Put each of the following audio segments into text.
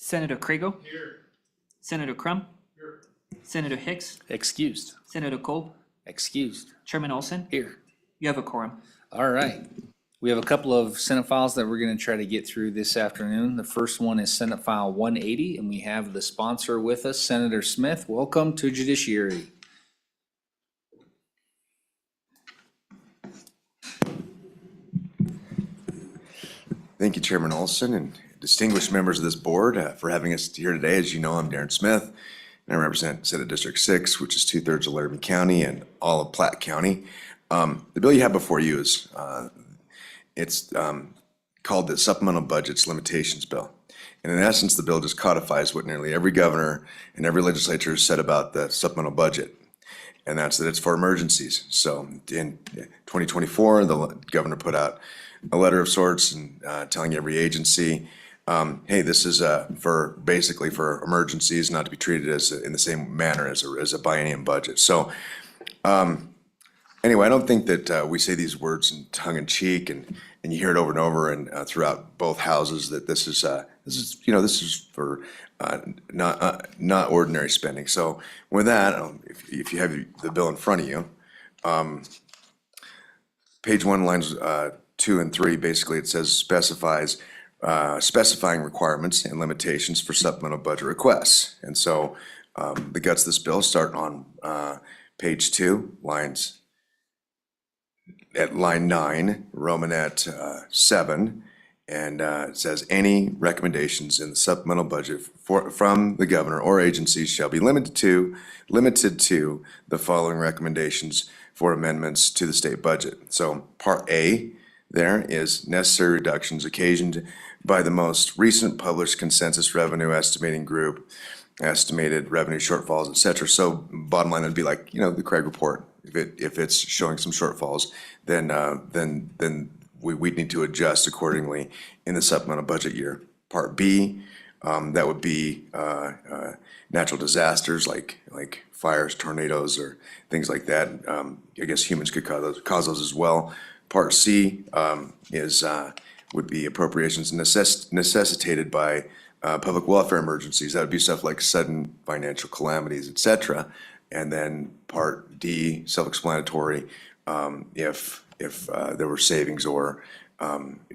Senator Kriegel. Here. Senator Crum. Here. Senator Hicks. Excused. Senator Kolb. Excused. Chairman Olson. Here. You have a quorum. All right. We have a couple of Senate files that we're going to try to get through this afternoon. The first one is Senate File 180, and we have the sponsor with us, Senator Smith. Welcome to Judiciary. Thank you, Chairman Olson, and distinguished members of this board for having us here today. As you know, I'm Darren Smith, and I represent Senate District 6, which is 2/3 of Laramie County and all of Platte County. The bill you have before you is it's called the Supplemental Budgets Limitations Bill. And in essence, the bill just codifies what nearly every governor and every legislature has said about the supplemental budget. And that's that it's for emergencies. So in 2024, the governor put out a letter of sorts and telling every agency, hey, this is for basically for emergencies, not to be treated as in the same manner as a biennium budget. So anyway, I don't think that we say these words in tongue in cheek, and you hear it over and over and throughout both houses that this is for not ordinary spending. So with that, if you have the bill in front of you, page 1, lines 2 and 3, basically it says specifying requirements and limitations for supplemental budget requests. And so the guts of this bill start on page 2, at line 9, Romanette 7, and it says any recommendations in the supplemental budget from the governor or agencies shall be limited to the following recommendations for amendments to the state budget. So part A there is necessary reductions occasioned by the most recent published consensus revenue estimating group, estimated revenue shortfalls, et cetera. So bottom line would be like, the Craig report. If it's showing some shortfalls, then we need to adjust accordingly in the supplemental budget year. Part B, that would be natural disasters like fires, tornadoes, or things like that. I guess humans could cause those as well. Part C would be appropriations necessitated by public welfare emergencies. That would be stuff like sudden financial calamities, et cetera. And then Part D, self-explanatory, if there were savings or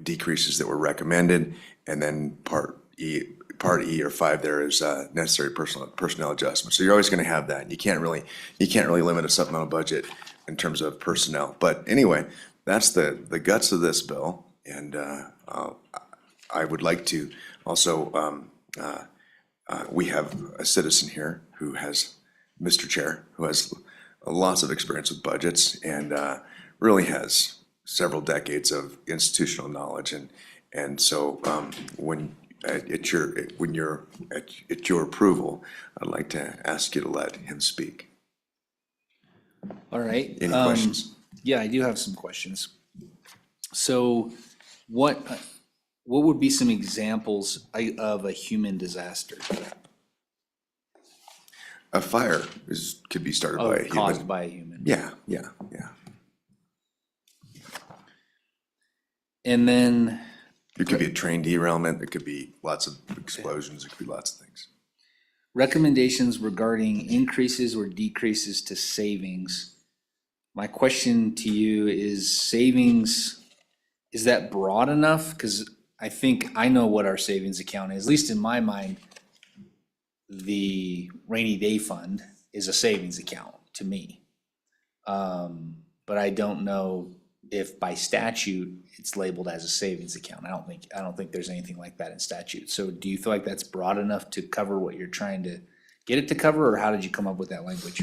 decreases that were recommended. And then Part E or 5 there is necessary personnel adjustments. So you're always going to have that. You can't really limit a supplemental budget in terms of personnel. But anyway, that's the guts of this bill. And I would like to also we have a citizen here who has, Mr. Chair, who has lots of experience with budgets and really has several decades of institutional knowledge. And so when at your approval, I'd like to ask you to let him speak. All right. Any questions? Yeah, I do have some questions. So what would be some examples of a human disaster? A fire could be started by a human. Caused by a human. Yeah. And then It could be a train derailment. It could be lots of explosions. It could be lots of things. recommendations regarding increases or decreases to savings. My question to you is savings, is that broad enough? Because I think I know what our savings account is, at least in my mind. The rainy day fund is a savings account to me. But I don't know if by statute it's labeled as a savings account. I don't think there's anything like that in statute. So do you feel like that's broad enough to cover what you're trying to get it to cover, or how did you come up with that language?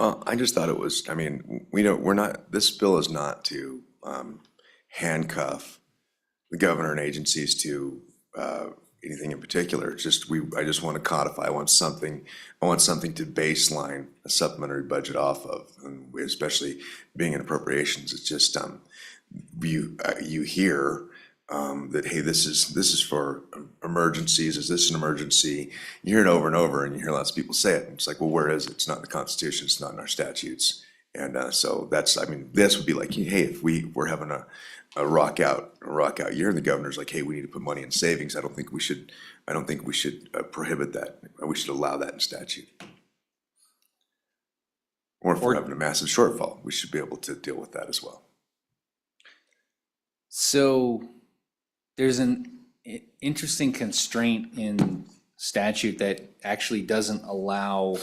I just thought it was, I mean, this bill is not to handcuff the governor and agencies to anything in particular. It's just, I just want to codify. I want something to baseline a supplementary budget off of, and especially being in appropriations. It's just, you hear that, hey, this is for emergencies. Is this an emergency? You hear it over and over, and you hear lots of people say it. And it's like, well, where is it? It's not in the Constitution. It's not in our statutes. And so that's, I mean, this would be like, hey, if we're having a rock out year and the governor's like, hey, we need to put money in savings, I don't think we should prohibit that. We should allow that in statute. Or if we're having a massive shortfall, we should be able to deal with that as well. So there's an interesting constraint in statute that actually doesn't allow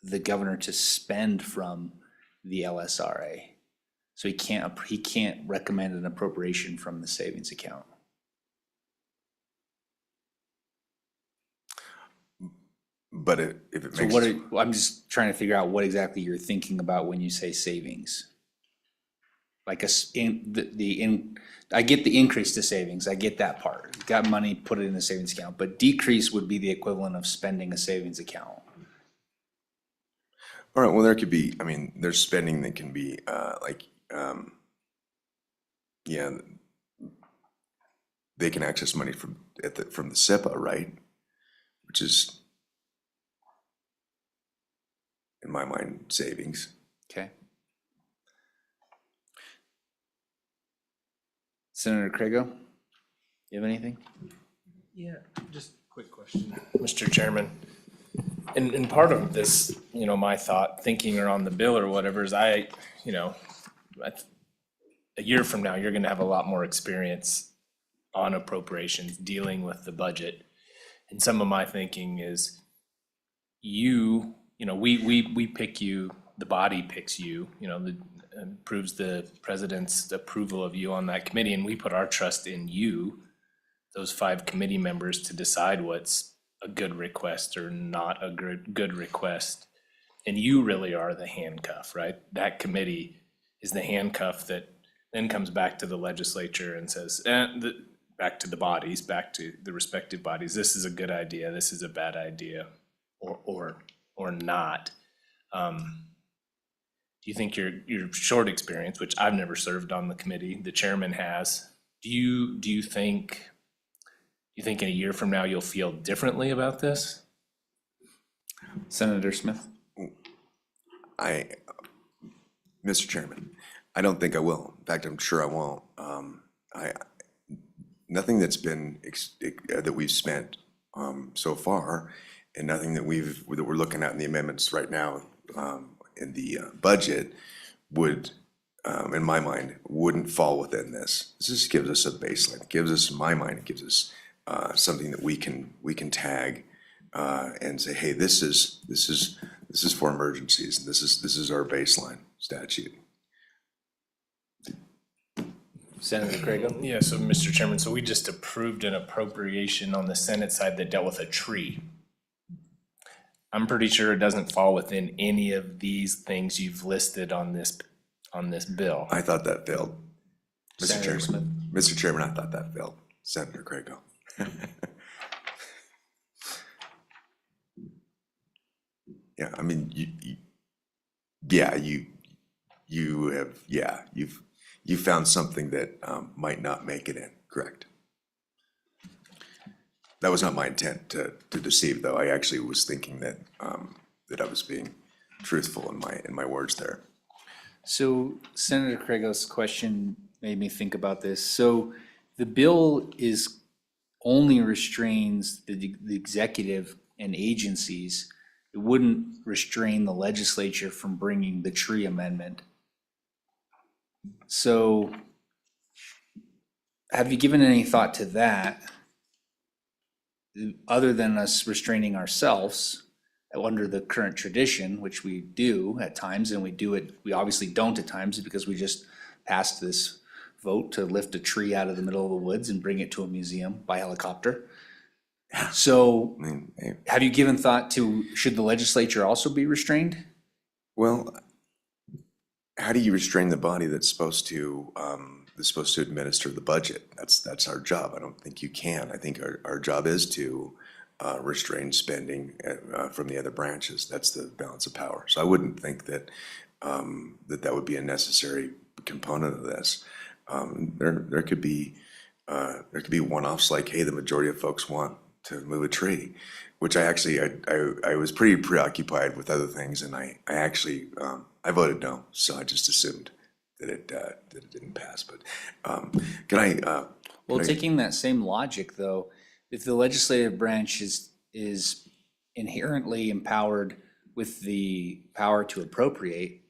the governor to spend from the LSRA. So he can't recommend an appropriation from the savings account. But if it So makes. I'm just trying to figure out what exactly you're thinking about when you say savings. Like I get the increase to savings, I get that part. Got money, put it in the savings account, but decrease would be the equivalent of spending a savings account. All right, well, there could be, I mean, there's spending that can be, yeah, they can access money from the SIPA, right? Which is, in my mind, savings. Okay. Senator Craigo, you have anything? Yeah, just a quick question, Mr. Chairman. And part of this, my thinking around the bill or whatever is a year from now, you're gonna have a lot more experience on appropriations, dealing with the budget. And some of my thinking is we pick you, the body picks you, approves the president's approval of you on that committee, and we put our trust in you, those 5 committee members, to decide what's a good request or not a good request. And you really are the handcuff, right? That committee is the handcuff that then comes back to the legislature and says, back to the bodies, back to the respective bodies, this is a good idea, this is a bad idea, or not. Do you think your short experience, which I've never served on the committee, the chairman has, do you think in a year from now you'll feel differently about this? Senator Smith? Mr. Chairman, I don't think I will. In fact, I'm sure I won't. Nothing that's been, that we've spent so far, and nothing that we're looking at in the amendments right now in the budget would, in my mind, wouldn't fall within this. This just gives us a baseline. It gives us, in my mind, it gives us something that we can tag and say, hey, this is for emergencies. And this is our baseline statute. Senator Craigo? Yeah, so Mr. Chairman, so we just approved an appropriation on the Senate side that dealt with a tree. I'm pretty sure it doesn't fall within any of these things you've listed on this bill. I thought that failed. Mr. Senator Chairman. Mr. Chairman, I thought that failed. Senator Craigo. Yeah, I mean, you found something that might not make it in, correct? That was not my intent to deceive, though. I actually was thinking that I was being truthful in my words there. So Senator Craigo's question made me think about this. So the bill only restrains the executive and agencies. It wouldn't restrain the legislature from bringing the tree amendment. So have you given any thought to that, other than us restraining ourselves under the current tradition, which we do at times, and we obviously don't at times because we just passed this vote to lift a tree out of the middle of the woods and bring it to a museum by helicopter. So I mean, hey, have you given thought to, should the legislature also be restrained? well, how do you restrain the body that's supposed to administer the budget? That's our job. I don't think you can. I think our job is to restrain spending from the other branches. That's the balance of power. So I wouldn't think that that would be a necessary component of this. There could be one-offs like, hey, the majority of folks want to move a tree, which I was pretty preoccupied with other things, and I actually I voted no, so I just assumed that it didn't pass, but, can I, Well, can I- taking that same logic, though, if the legislative branch is inherently empowered with the power to appropriate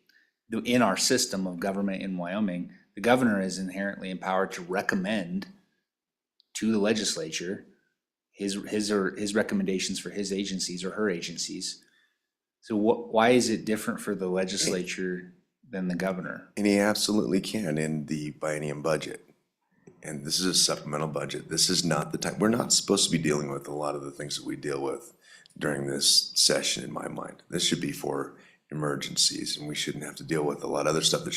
in our system of government in Wyoming, the governor is inherently empowered to recommend to the legislature his recommendations for his agencies or her agencies. So why is it different for the legislature than the governor? And he absolutely can in the biennium budget. And this is a supplemental budget. This is not the time, we're not supposed to be dealing with a lot of the things that we deal with during this session, in my mind. This should be for emergencies, and we shouldn't have to deal with a lot of other stuff that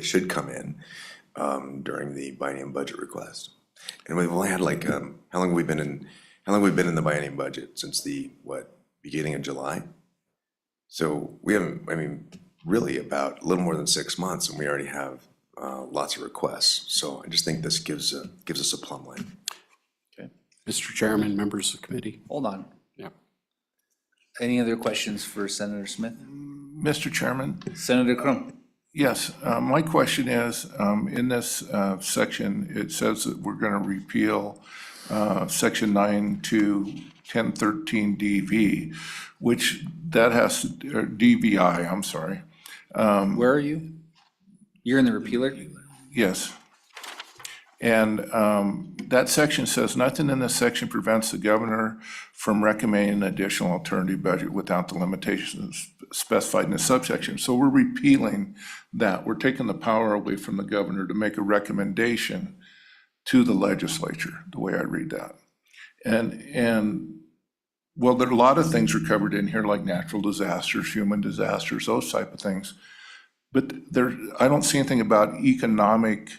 should come in during the biennium budget request. And we've only had like, how long have we been in the biennium budget? Since the, beginning of July? So we haven't, I mean, really about a little more than 6 months, and we already have lots of requests. So I just think this gives us a plumb line. Okay, Mr. Chairman, members of the committee. hold on. Yeah. Any other questions for Senator Smith? Mr. Chairman, Senator Crum? yes, my question is, in this section, it says that we're going to repeal section 9 to 1013 DV, which that has, or DVI, I'm sorry. Where are you? You're in the repealer? Yes. And that section says, nothing in this section prevents the governor from recommending an additional alternative budget without the limitations specified in the subsection. So we're repealing that. We're taking the power away from the governor to make a recommendation to the legislature, the way I read that. And well, there are a lot of things are covered in here, like natural disasters, human disasters, those type of things. But I don't see anything about economic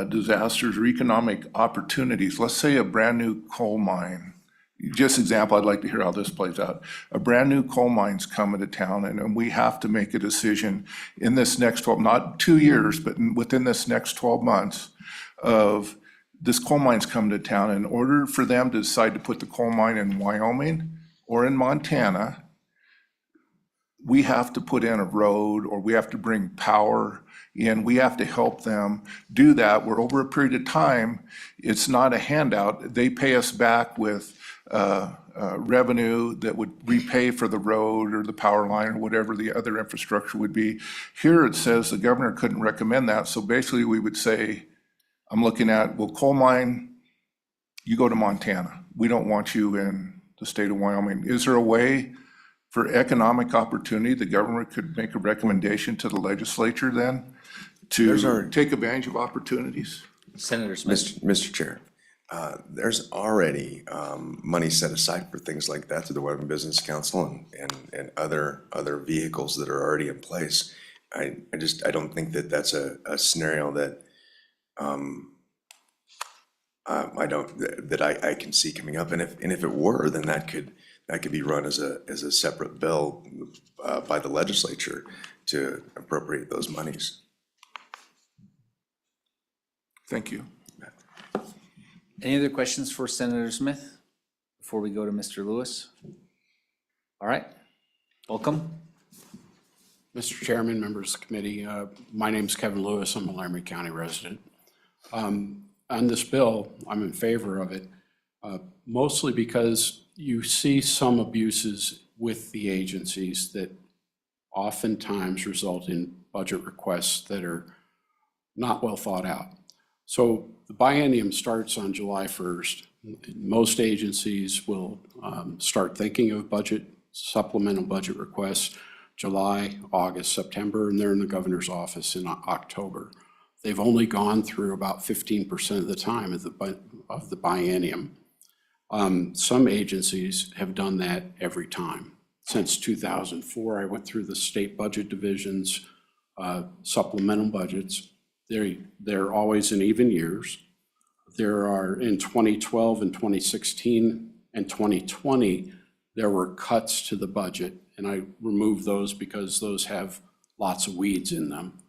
disasters or economic opportunities. Let's say a brand new coal mine. Just example, I'd like to hear how this plays out. A brand new coal mine's coming to town, and we have to make a decision in this next 12, not 2 years, but within this next 12 months of this coal mine's coming to town. In order for them to decide to put the coal mine in Wyoming or in Montana, we have to put in a road, or we have to bring power in. We have to help them do that. We're over a period of time. It's not a handout. They pay us back with revenue that would repay for the road or the power line or whatever the other infrastructure would be. Here it says the governor couldn't recommend that. So basically we would say, I'm looking at, well, coal mine, you go to Montana. We don't want you in the state of Wyoming. Is there a way for economic opportunity, the government could make a recommendation to the legislature then to take advantage of opportunities? Senator Smith? Mr. Chair, there's already money set aside for things like that through the Wyoming Business Council and other vehicles that are already in place. I don't think that that's a scenario that I can see coming up. And if it were, then that could be run as a separate bill by the legislature to appropriate those monies. Thank you. Any other questions for Senator Smith before we go to Mr. Lewis? All right, welcome. Mr. Chairman, members of the committee, my name's Kevin Lewis. I'm a Laramie County resident. On this bill, I'm in favor of it, mostly because you see some abuses with the agencies that oftentimes result in budget requests that are not well thought out. So the biennium starts on July 1st. Most agencies will start thinking of supplemental budget requests July, August, September, and they're in the governor's office in October. They've only gone through about 15% of the time of the biennium. Some agencies have done that every time. Since 2004, I went through the state budget divisions, supplemental budgets. They're always in even years. There are, in 2012 and 2016 and 2020, there were cuts to the budget, and I removed those because those have lots of weeds in them.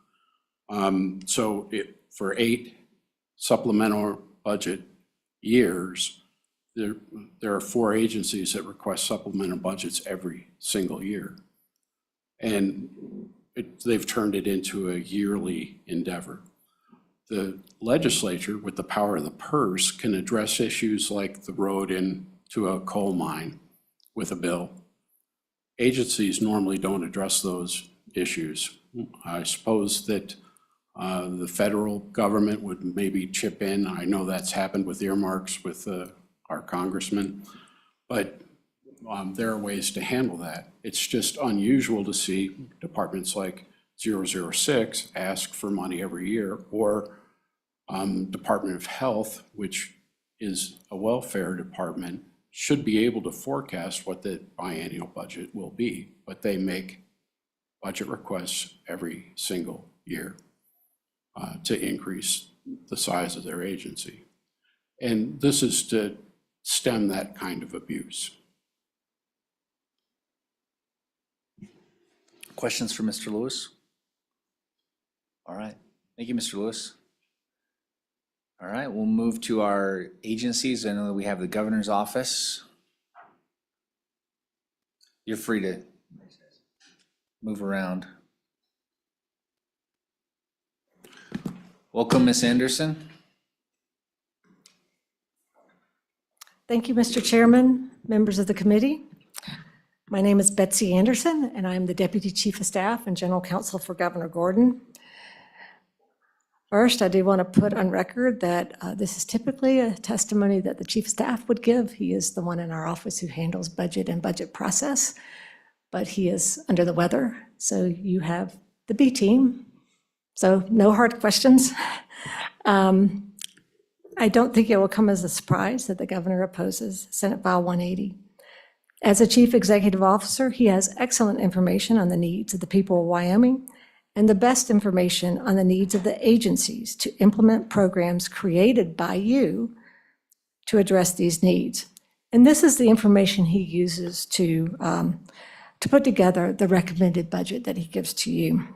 So for 8 supplemental budget years, there are 4 agencies that request supplemental budgets every single year. And they've turned it into a yearly endeavor. The legislature, with the power of the purse, can address issues like the road into a coal mine with a bill. Agencies normally don't address those issues. I suppose that the federal government would maybe chip in. I know that's happened with earmarks with our congressman, but there are ways to handle that. It's just unusual to see departments like 006 ask for money every year, or Department of Health, which is a welfare department, should be able to forecast what the biennial budget will be, but they make budget requests every single year to increase the size of their agency. And this is to stem that kind of abuse. Questions for Mr. Lewis? All right, thank you, Mr. Lewis. All right, we'll move to our agencies. I know that we have the governor's office. You're free to move around. Welcome, Ms. Anderson. Thank you, Mr. Chairman, members of the committee. My name is Betsy Anderson, and I'm the Deputy Chief of Staff and General Counsel for Governor Gordon. First, I do want to put on record that this is typically a testimony that the Chief of Staff would give. He is the one in our office who handles budget and budget process, but he is under the weather, so you have the B team. So no hard questions. I don't think it will come as a surprise that the governor opposes Senate File 180. As a Chief Executive Officer, he has excellent information on the needs of the people of Wyoming and the best information on the needs of the agencies to implement programs created by you to address these needs. And this is the information he uses to put together the recommended budget that he gives to you.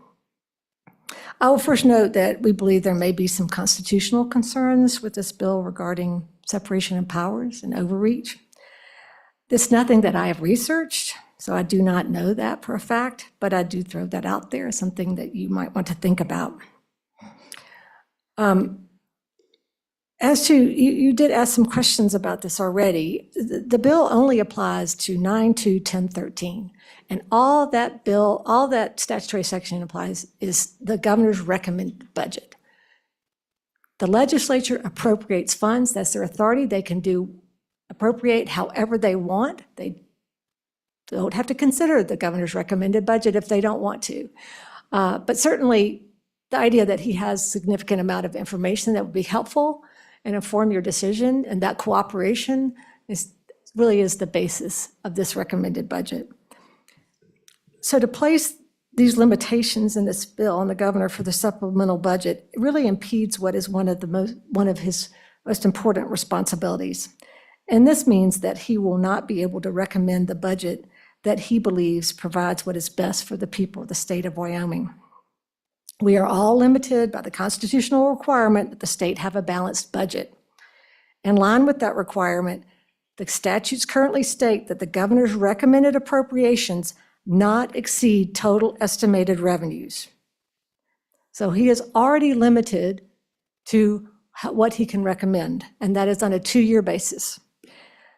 I will first note that we believe there may be some constitutional concerns with this bill regarding separation of powers and overreach. It's nothing that I have researched, so I do not know that for a fact, but I do throw that out there as something that you might want to think about. As to, you did ask some questions about this already. The bill only applies to 9-1013, and all that statutory section applies is the governor's recommended budget. The legislature appropriates funds, that's their authority. They can appropriate however they want. They don't have to consider the governor's recommended budget if they don't want to. But certainly the idea that he has significant amount of information that would be helpful and inform your decision, and that cooperation really is the basis of this recommended budget. So to place these limitations in this bill on the governor for the supplemental budget, it really impedes what is one of his most important responsibilities. And this means that he will not be able to recommend the budget that he believes provides what is best for the people of the state of Wyoming. We are all limited by the constitutional requirement that the state have a balanced budget. In line with that requirement, the statutes currently state that the governor's recommended appropriations not exceed total estimated revenues. So he is already limited to what he can recommend, and that is on a 2-year basis.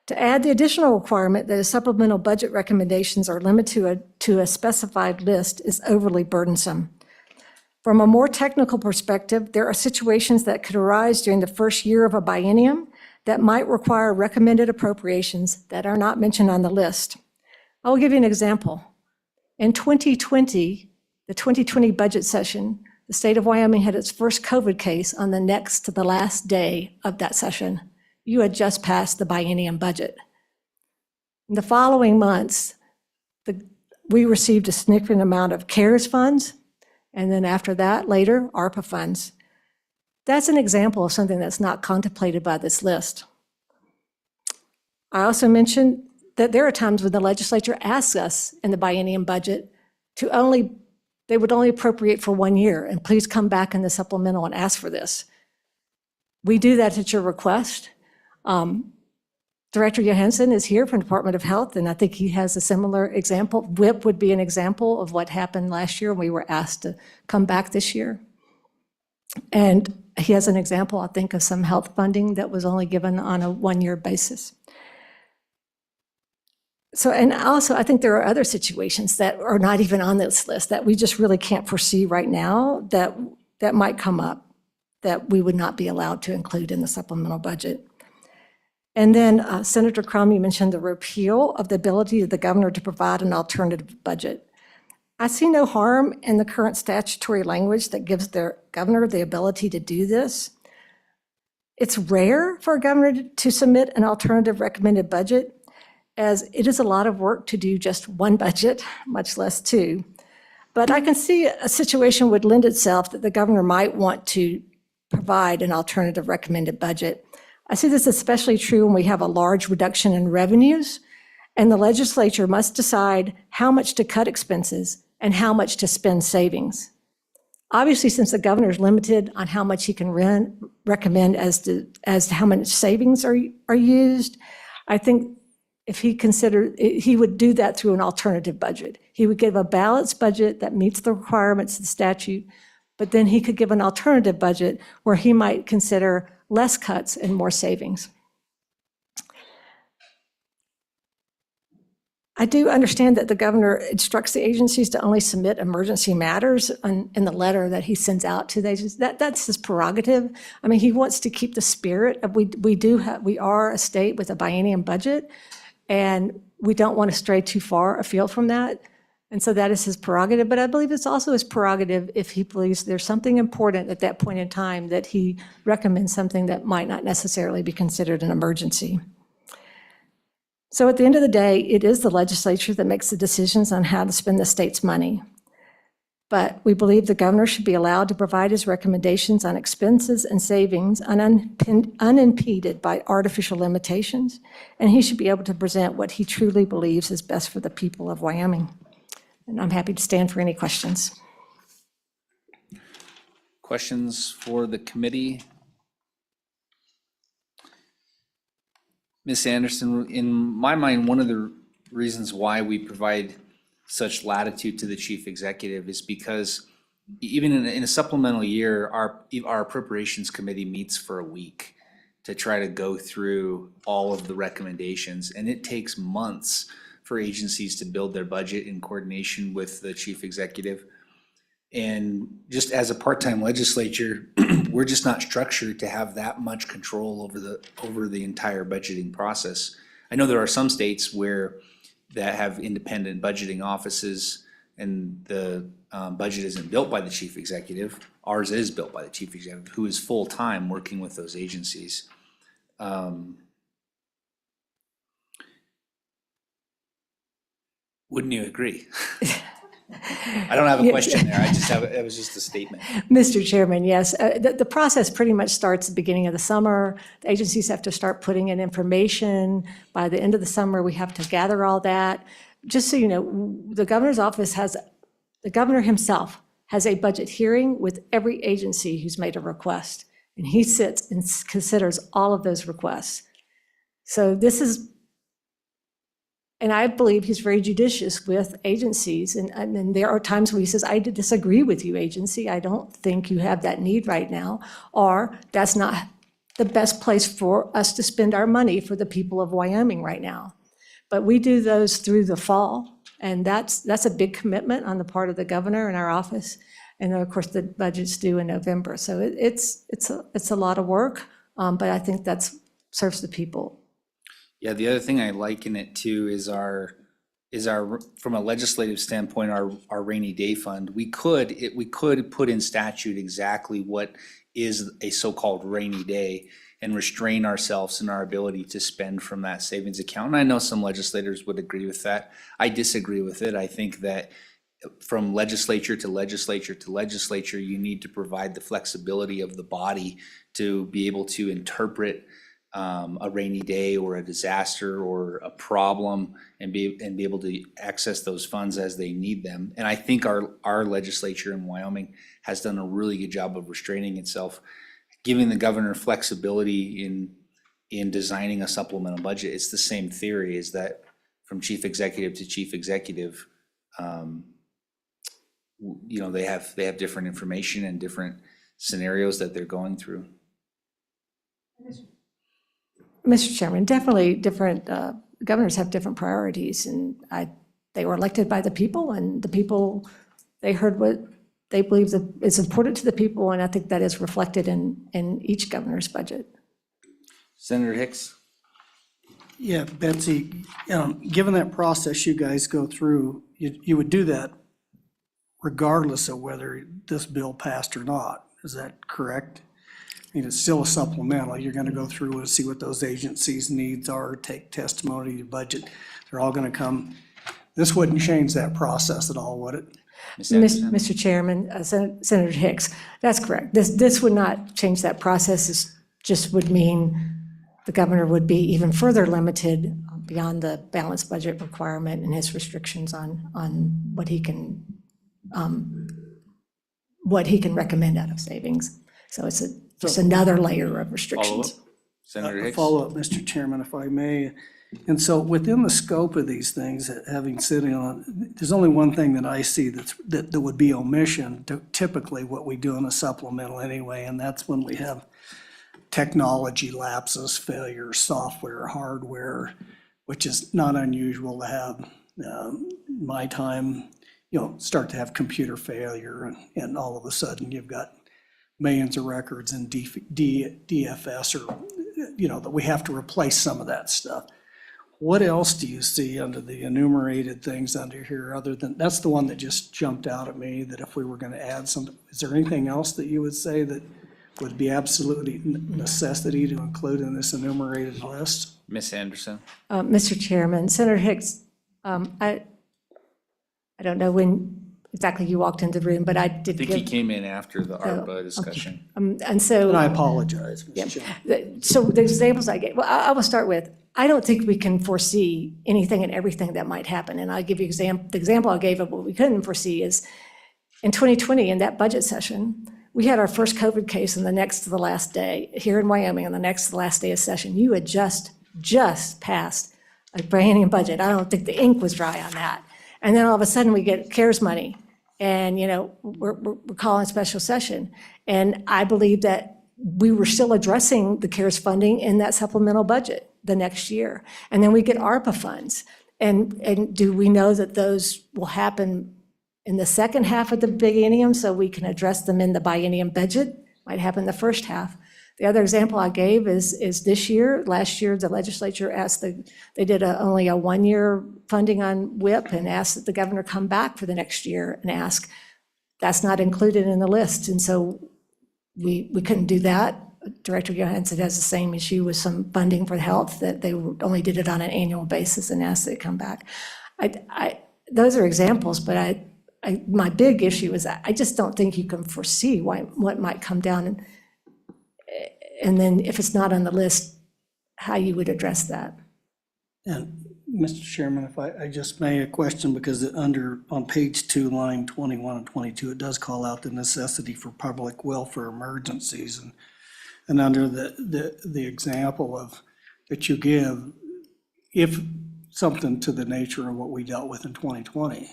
To add the additional requirement that his supplemental budget recommendations are limited to a specified list is overly burdensome. From a more technical perspective, there are situations that could arise during the first year of a biennium that might require recommended appropriations that are not mentioned on the list. I will give you an example. In 2020, the 2020 budget session, the state of Wyoming had its first COVID case on the next to the last day of that session. You had just passed the biennium budget. In the following months, we received a significant amount of CARES funds, and then after that, later, ARPA funds. That's an example of something that's not contemplated by this list. I also mentioned that there are times when the legislature asks us in the biennium budget they would only appropriate for 1 year, and please come back in the supplemental and ask for this. We do that at your request. Director Johansson is here from Department of Health, and I think he has a similar example. WIP would be an example of what happened last year. We were asked to come back this year. And he has an example, I think, of some health funding that was only given on a one-year basis. So, and also, I think there are other situations that are not even on this list that we just really can't foresee right now that might come up that we would not be allowed to include in the supplemental budget. And then Senator Crum, you mentioned the repeal of the ability of the governor to provide an alternative budget. I see no harm in the current statutory language that gives the governor the ability to do this. It's rare for a governor to submit an alternative recommended budget, as it is a lot of work to do just one budget, much less two. But I can see a situation would lend itself that the governor might want to provide an alternative recommended budget. I see this especially true when we have a large reduction in revenues, and the legislature must decide how much to cut expenses and how much to spend savings. Obviously, since the governor is limited on how much he can recommend as to how much savings are used, I think if he considered, he would do that through an alternative budget. He would give a balanced budget that meets the requirements of the statute, but then he could give an alternative budget where he might consider less cuts and more savings. I do understand that the governor instructs the agencies to only submit emergency matters in the letter that he sends out to the agencies. That's his prerogative. I mean, he wants to keep the spirit of, we are a state with a biennium budget, and we don't want to stray too far afield from that. And so that is his prerogative, but I believe it's also his prerogative if he believes there's something important at that point in time that he recommends something that might not necessarily be considered an emergency. So at the end of the day, it is the legislature that makes the decisions on how to spend the state's money. But we believe the governor should be allowed to provide his recommendations on expenses and savings unimpeded by artificial limitations, and he should be able to present what he truly believes is best for the people of Wyoming. And I'm happy to stand for any questions. Questions for the committee? Ms. Anderson, in my mind, one of the reasons why we provide such latitude to the chief executive is because even in a supplemental year, our appropriations committee meets for a week to try to go through all of the recommendations, and it takes months for agencies to build their budget in coordination with the chief executive. And just as a part-time legislature, we're just not structured to have that much control over the entire budgeting process. I know there are some states that have independent budgeting offices, and the budget isn't built by the chief executive. Ours is built by the chief executive, who is full-time working with those agencies. Wouldn't you agree? I don't have a question there. It was just a statement. Mr. Chairman, yes. The process pretty much starts at the beginning of the summer. The agencies have to start putting in information. By the end of the summer, we have to gather all that. Just so you know, the governor's office the governor himself has a budget hearing with every agency who's made a request. And he sits and considers all of those requests. So this is, and I believe he's very judicious with agencies. And there are times when he says, I disagree with you, agency. I don't think you have that need right now. Or that's not the best place for us to spend our money for the people of Wyoming right now. But we do those through the fall. And that's a big commitment on the part of the governor and our office. And then, of course, the budget's due in November. So it's a lot of work, but I think that serves the people. Yeah, the other thing I liken it to is our from a legislative standpoint, our rainy day fund. We could put in statute exactly what is a so-called rainy day and restrain ourselves in our ability to spend from that savings account. And I know some legislators would agree with that. I disagree with it. I think that from legislature to legislature to legislature, you need to provide the flexibility of the body to be able to interpret a rainy day or a disaster or a problem and be able to access those funds as they need them. And I think our legislature in Wyoming has done a really good job of restraining itself, giving the governor flexibility in designing a supplemental budget, it's the same theory, is that from chief executive to chief executive, you know, they have different information and different scenarios that they're going through. Mr. Chairman, definitely different, governors have different priorities, and they were elected by the people, and the people, they heard what they believe that is important to the people, and I think that is reflected in each governor's budget. Senator Hicks? Yeah, Betsy, given that process you guys go through, you would do that regardless of whether this bill passed or not. Is that correct? I mean, it's still a supplemental. You're going to go through and see what those agencies' needs are, take testimony, budget. They're all going to come. This wouldn't change that process at all, would it? Ms. Anderson? Mr. Chairman, Senator Hicks, that's correct. This would not change that process. This just would mean the governor would be even further limited beyond the balanced budget requirement and his restrictions on what he can recommend out of savings. So it's just another layer of restrictions. Senator A Hicks? follow-up, Mr. Chairman, if I may. And so within the scope of these things, having sitting on, there's only one thing that I see that would be omission to typically what we do in a supplemental anyway, and that's when we have technology lapses, failures, software, hardware, which is not unusual to have. My time, start to have computer failure, and all of a sudden you've got millions of records in DFS, or that we have to replace some of that stuff. What else do you see under the enumerated things under here, other than, that's the one that just jumped out at me, that if we were going to add some, is there anything else that you would say that would be absolutely necessity to include in this enumerated list? Ms. Anderson? Mr. Chairman, Senator Hicks, I don't know when exactly you walked into the room, but I did I think he give, came in after the ARPA discussion. and so. And I apologize, Mr. Chairman. So the examples I gave, well, I will start with, I don't think we can foresee anything and everything that might happen. And I'll give you the example I gave of what we couldn't foresee is in 2020, in that budget session, we had our first COVID case on the next to the last day here in Wyoming, on the next to the last day of session. You had just passed a biennium budget. I don't think the ink was dry on that. And then all of a sudden we get CARES money, and we're calling a special session. And I believe that we were still addressing the CARES funding in that supplemental budget the next year. And then we get ARPA funds. And do we know that those will happen in the second half of the biennium so we can address them in the biennium budget? Might happen the first half. The other example I gave is this year. Last year, the legislature asked, they did only a 1-year funding on WIP and asked that the governor come back for the next year and ask. That's not included in the list. And so we couldn't do that. Director Johansson has the same issue with some funding for health, that they only did it on an annual basis and asked that it come back. Those are examples, but my big issue is I just don't think you can foresee what might come down. And then if it's not on the list, how you would address that. And Mr. Chairman, if I just may, a question, because on page 2, line 21 and 22, it does call out the necessity for public welfare emergencies. And under the example of that you give, if something to the nature of what we dealt with in 2020,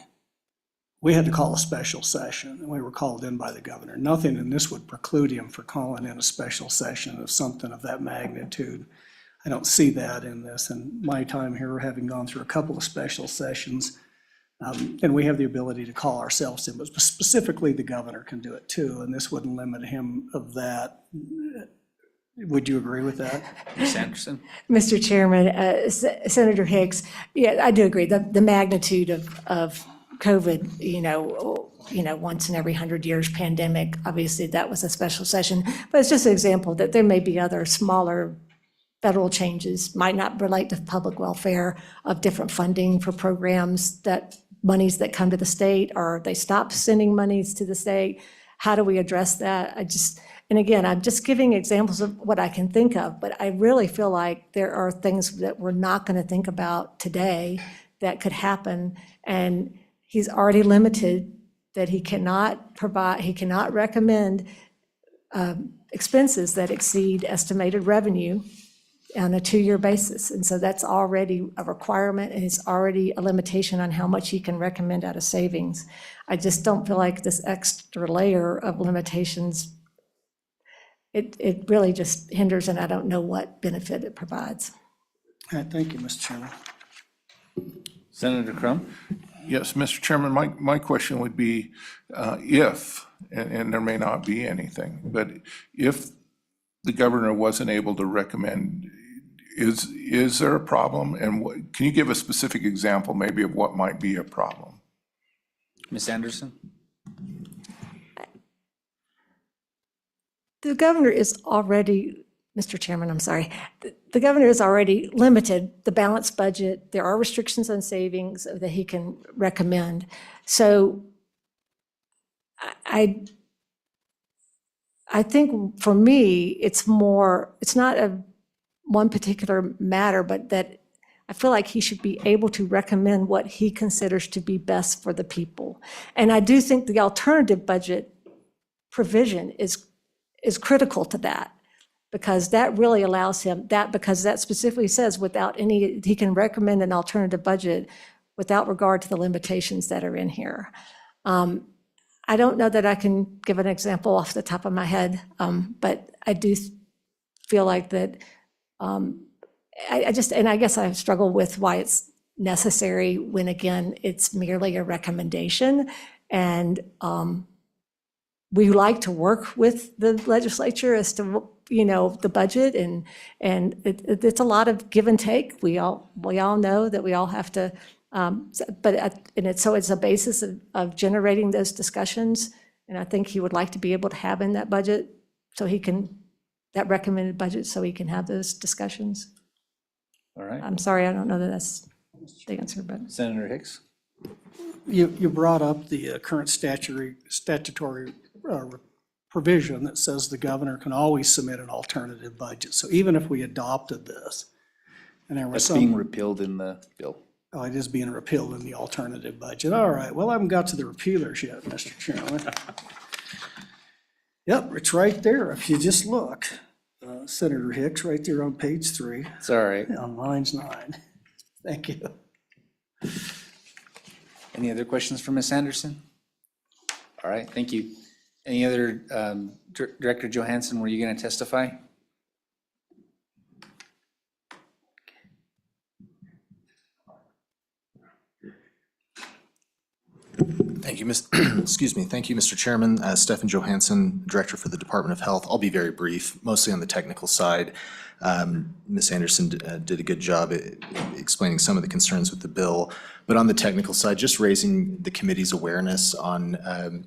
we had to call a special session, and we were called in by the governor. Nothing in this would preclude him for calling in a special session of something of that magnitude. I don't see that in this. And my time here, having gone through a couple of special sessions, and we have the ability to call ourselves in, but specifically the governor can do it too, and this wouldn't limit him of that. Would you agree with that? Ms. Anderson? Mr. Chairman, Senator Hicks, yeah, I do agree. The magnitude of COVID, once in every 100 years pandemic, obviously that was a special session. But it's just an example that there may be other smaller federal changes, might not relate to public welfare, of different funding for programs, that monies that come to the state, or they stop sending monies to the state. How do we address that? And again, I'm just giving examples of what I can think of, but I really feel like there are things that we're not going to think about today that could happen. And he's already limited that he cannot recommend expenses that exceed estimated revenue on a 2-year basis. And so that's already a requirement, and it's already a limitation on how much he can recommend out of savings. I just don't feel like this extra layer of limitations, it really just hinders, and I don't know what benefit it provides. All right, thank you, Mr. Chairman. Senator Crum? Yes, Mr. Chairman, my question would be, if, and there may not be anything, but if the governor wasn't able to recommend, is there a problem? And can you give a specific example maybe of what might be a problem? Ms. Anderson? The governor is already, Mr. Chairman, I'm sorry, the governor has already limited the balanced budget. There are restrictions on savings that he can recommend. So I think for me, it's not one particular matter, but that I feel like he should be able to recommend what he considers to be best for the people. And I do think the alternative budget provision is critical to that, because that really allows him that, because that specifically says he can recommend an alternative budget without regard to the limitations that are in here. I don't know that I can give an example off the top of my head, but I do feel like that I guess I struggle with why it's necessary when, again, it's merely a recommendation. And we like to work with the legislature as to, the budget, and it's a lot of give and take. We all know that we all have to, so it's a basis of generating those discussions. And I think he would like to be able to have in that budget, that recommended budget, so he can have those discussions. All right. I'm sorry, I don't know that that's the answer, but. Senator Hicks? You brought up the current statutory provision that says the governor can always submit an alternative budget. So even if we adopted this, and there was That's being repealed in the bill. Oh, it is being repealed in the alternative budget. All right, well, I haven't got to the repealers yet, Mr. Chairman. Yep, it's right there, if you just look. Senator Hicks, right there on page 3, It's all right. on lines 9. Thank you. Any other questions for Ms. Anderson? All right, thank you. Any other, Director Johansson, were you going to testify? Thank you, Thank you, Mr. Chairman. Stephen Johansson, Director for the Department of Health. I'll be very brief, mostly on the technical side. Ms. Anderson did a good job explaining some of the concerns with the bill, but on the technical side, just raising the committee's awareness on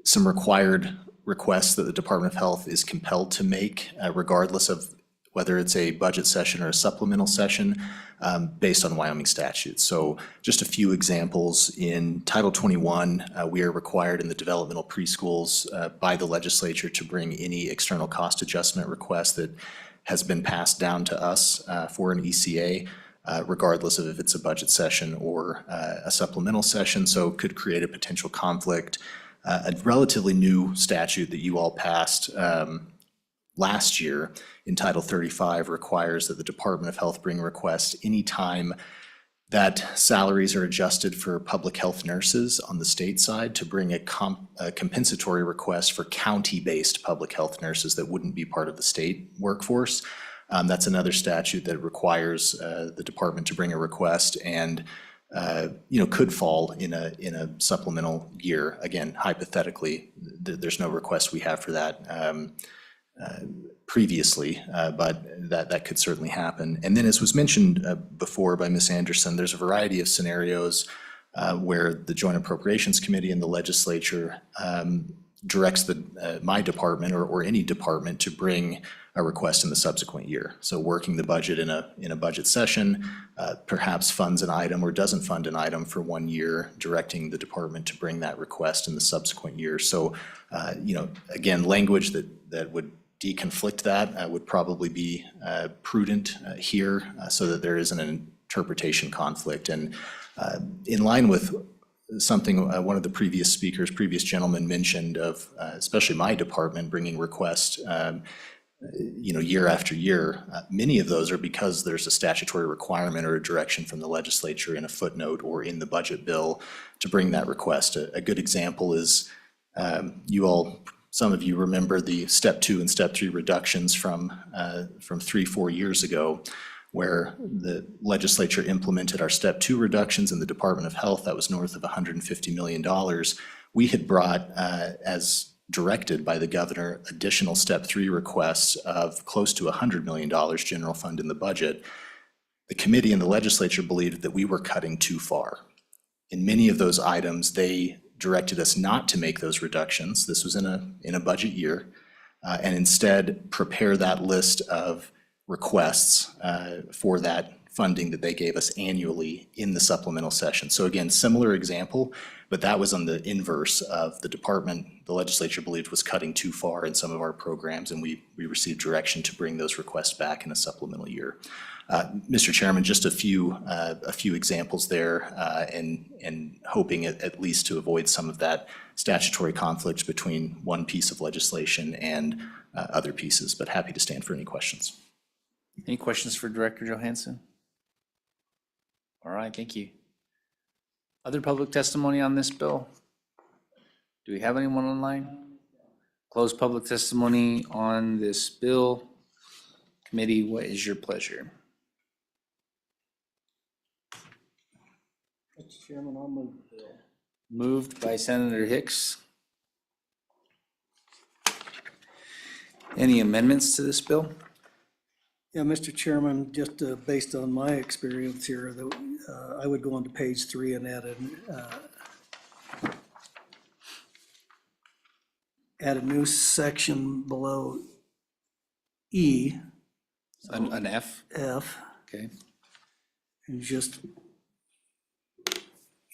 some required requests that the Department of Health is compelled to make, regardless of whether it's a budget session or a supplemental session, based on Wyoming statutes. So just a few examples. In Title 21, we are required in the developmental preschools by the legislature to bring any external cost adjustment request that has been passed down to us for an ECA, regardless of if it's a budget session or a supplemental session, so could create a potential conflict. A relatively new statute that you all passed last year in Title 35 requires that the Department of Health bring requests anytime that salaries are adjusted for public health nurses on the state side, to bring a compensatory request for county-based public health nurses that wouldn't be part of the state workforce. That's another statute that requires the department to bring a request, and could fall in a supplemental year. Again, hypothetically, there's no request we have for that previously, but that could certainly happen. And then, as was mentioned before by Ms. Anderson, there's a variety of scenarios where the Joint Appropriations Committee and the legislature directs my department or any department to bring a request in the subsequent year. So working the budget in a budget session, perhaps funds an item or doesn't fund an item for 1 year, directing the department to bring that request in the subsequent year. So, again, language that would deconflict that would probably be prudent here, so that there isn't an interpretation conflict. And in line with something one of the previous gentlemen mentioned of, especially my department, bringing requests year after year. Many of those are because there's a statutory requirement or a direction from the legislature in a footnote or in the budget bill to bring that request. A good example is some of you remember the step 2 and step 3 reductions from 3-4 years ago, where the legislature implemented our step 2 reductions in the Department of Health. That was north of $150 million. We had brought, as directed by the governor, additional step 3 requests of close to $100 million general fund in the budget. The committee and the legislature believed that we were cutting too far. In many of those items, they directed us not to make those reductions. This was in a budget year, and instead prepare that list of requests for that funding that they gave us annually in the supplemental session. So again, similar example, but that was on the inverse of the department. The legislature believed was cutting too far in some of our programs, and we received direction to bring those requests back in a supplemental year. Mr. Chairman, just a few examples there, and hoping at least to avoid some of that statutory conflict between one piece of legislation and other pieces, but happy to stand for any questions. Any questions for Director Johansson? All right, thank you. Other public testimony on this bill? Do we have anyone online? Close public testimony on this bill. Committee, what is your pleasure? Mr. Chairman, I'll move the bill. Moved by Senator Hicks. Any amendments to this bill? Yeah, Mr. Chairman, just based on my experience here, I would go on to page 3 and add a new section below E. An F? F, Okay. and just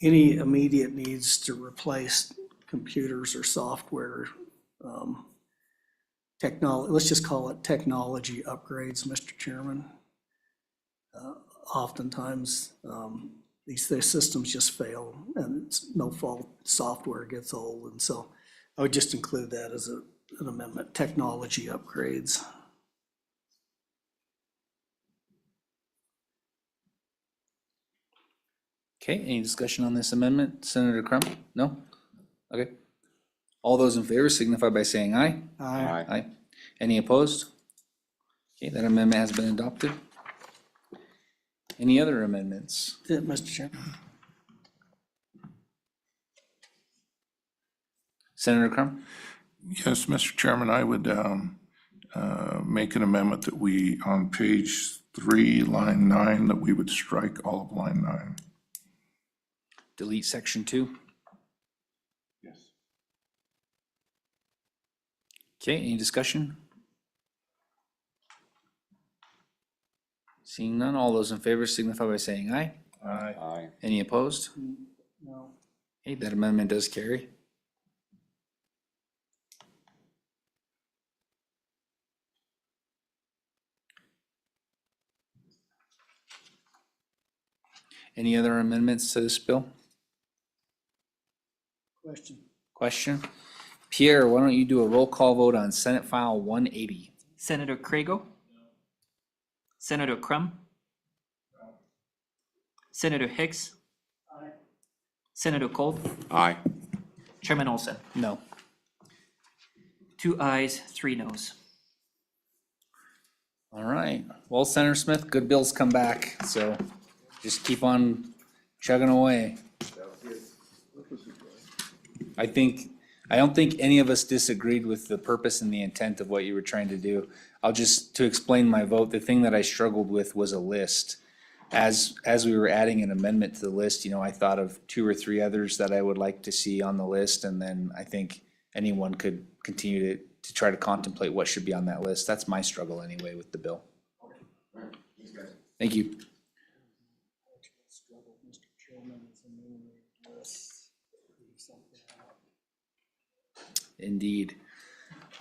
any immediate needs to replace computers or software, technology, let's just call it technology upgrades, Mr. Chairman. Oftentimes, these systems just fail, and it's no fault, software gets old, and so I would just include that as an amendment, technology upgrades. Okay, any discussion on this amendment? Senator Crum? No? Okay. All those in favor signify by saying aye. Aye. Aye. Any opposed? Okay, that amendment has been adopted. Any other amendments? That's it, Mr. Chairman. Senator Crum? Yes, Mr. Chairman, I would make an amendment that we, on page 3, line 9, that we would strike all of line 9. Delete section 2. Yes. Okay, any discussion? Seeing none, all those in favor signify by saying aye. Aye. Any opposed? No. Okay, that amendment does carry. Any other amendments to this bill? Question? Pierre, why don't you do a roll call vote on Senate File 180? Senator Crago? Senator Crum? Senator Hicks? Senator Cole? Aye. Chairman Olson? No. 2 ayes, 3 noes. All right. Well, Senator Smith, good bills come back, so just keep on chugging away. I don't think any of us disagreed with the purpose and the intent of what you were trying to do. To explain my vote, the thing that I struggled with was a list. As we were adding an amendment to the list, I thought of 2 or 3 others that I would like to see on the list, and then I think anyone could continue to try to contemplate what should be on that list. That's my struggle anyway with the bill. Thank you. Indeed.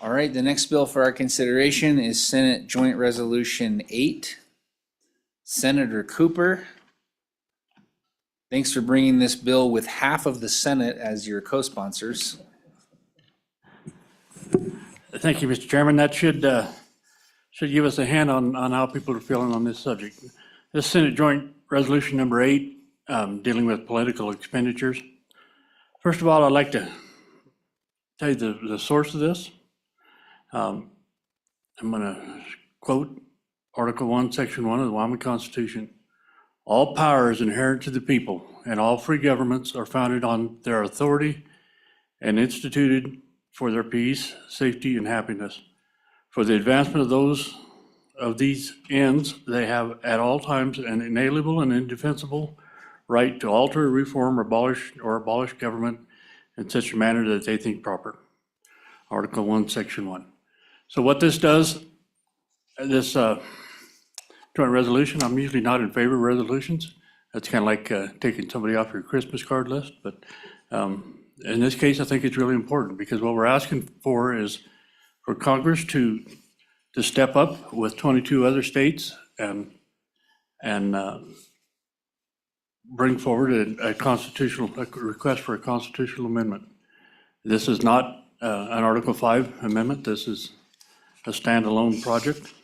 All right, the next bill for our consideration is Senate Joint Resolution 8. Senator Cooper, thanks for bringing this bill with half of the Senate as your co-sponsors. Thank you, Mr. Chairman. That should should give us a hand on how people are feeling on this subject. This Senate Joint Resolution number 8, dealing with political expenditures. First of all, I'd like to tell you the source of this. I'm going to quote Article 1, Section 1 of the Wyoming Constitution. All power is inherent to the people, and all free governments are founded on their authority and instituted for their peace, safety, and happiness. For the advancement of these ends, they have at all times an inalienable and indefensible right to alter, reform, or abolish government in such a manner that they think proper. Article 1, Section 1. So what this does, this joint resolution, I'm usually not in favor of resolutions. That's kind of like taking somebody off your Christmas card list, but in this case, I think it's really important because what we're asking for is for Congress to step up with 22 other states and bring forward a request for a constitutional amendment. This is not an Article 5 amendment. This is a standalone project.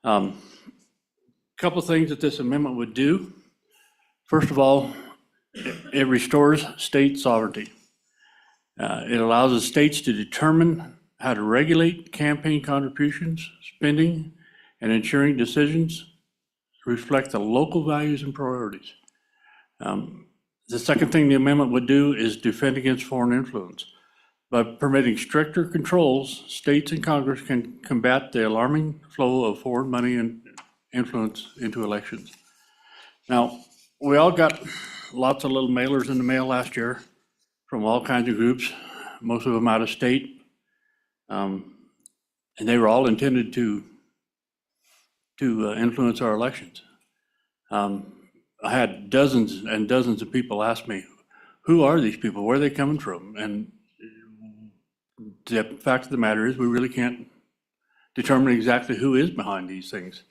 Couple things that this amendment would do. First of all, it restores state sovereignty. It allows the states to determine how to regulate campaign contributions, spending, and ensuring decisions reflect the local values and priorities. The second thing the amendment would do is defend against foreign influence. By permitting stricter controls, states and Congress can combat the alarming flow of foreign money and influence into elections. Now, we all got lots of little mailers in the mail last year from all kinds of groups, most of them out of state. And they were all intended to influence our elections. I had dozens and dozens of people ask me, who are these people? Where are they coming from? And the fact of the matter is we really can't determine exactly who is behind these things.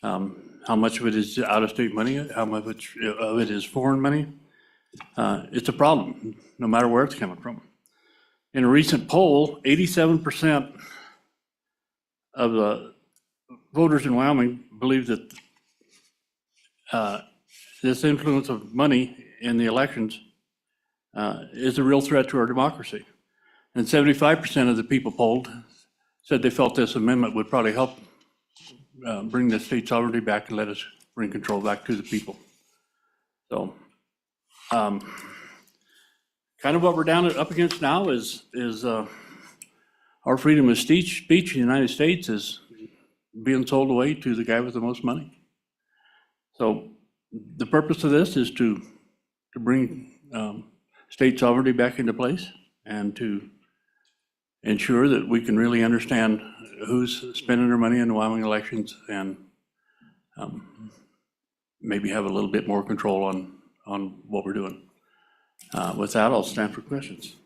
How much of it is out-of-state money? How much of it is foreign money? It's a problem, no matter where it's coming from. In a recent poll, 87% of the voters in Wyoming believe that this influence of money in the elections is a real threat to our democracy. And 75% of the people polled said they felt this amendment would probably help bring the state sovereignty back and let us bring control back to the people. So kind of what we're up against now is our freedom of speech in the United States is being sold away to the guy with the most money. So the purpose of this is to bring state sovereignty back into place and to ensure that we can really understand who's spending their money in the Wyoming elections and maybe have a little bit more control on what we're doing. With that, I'll stand for questions.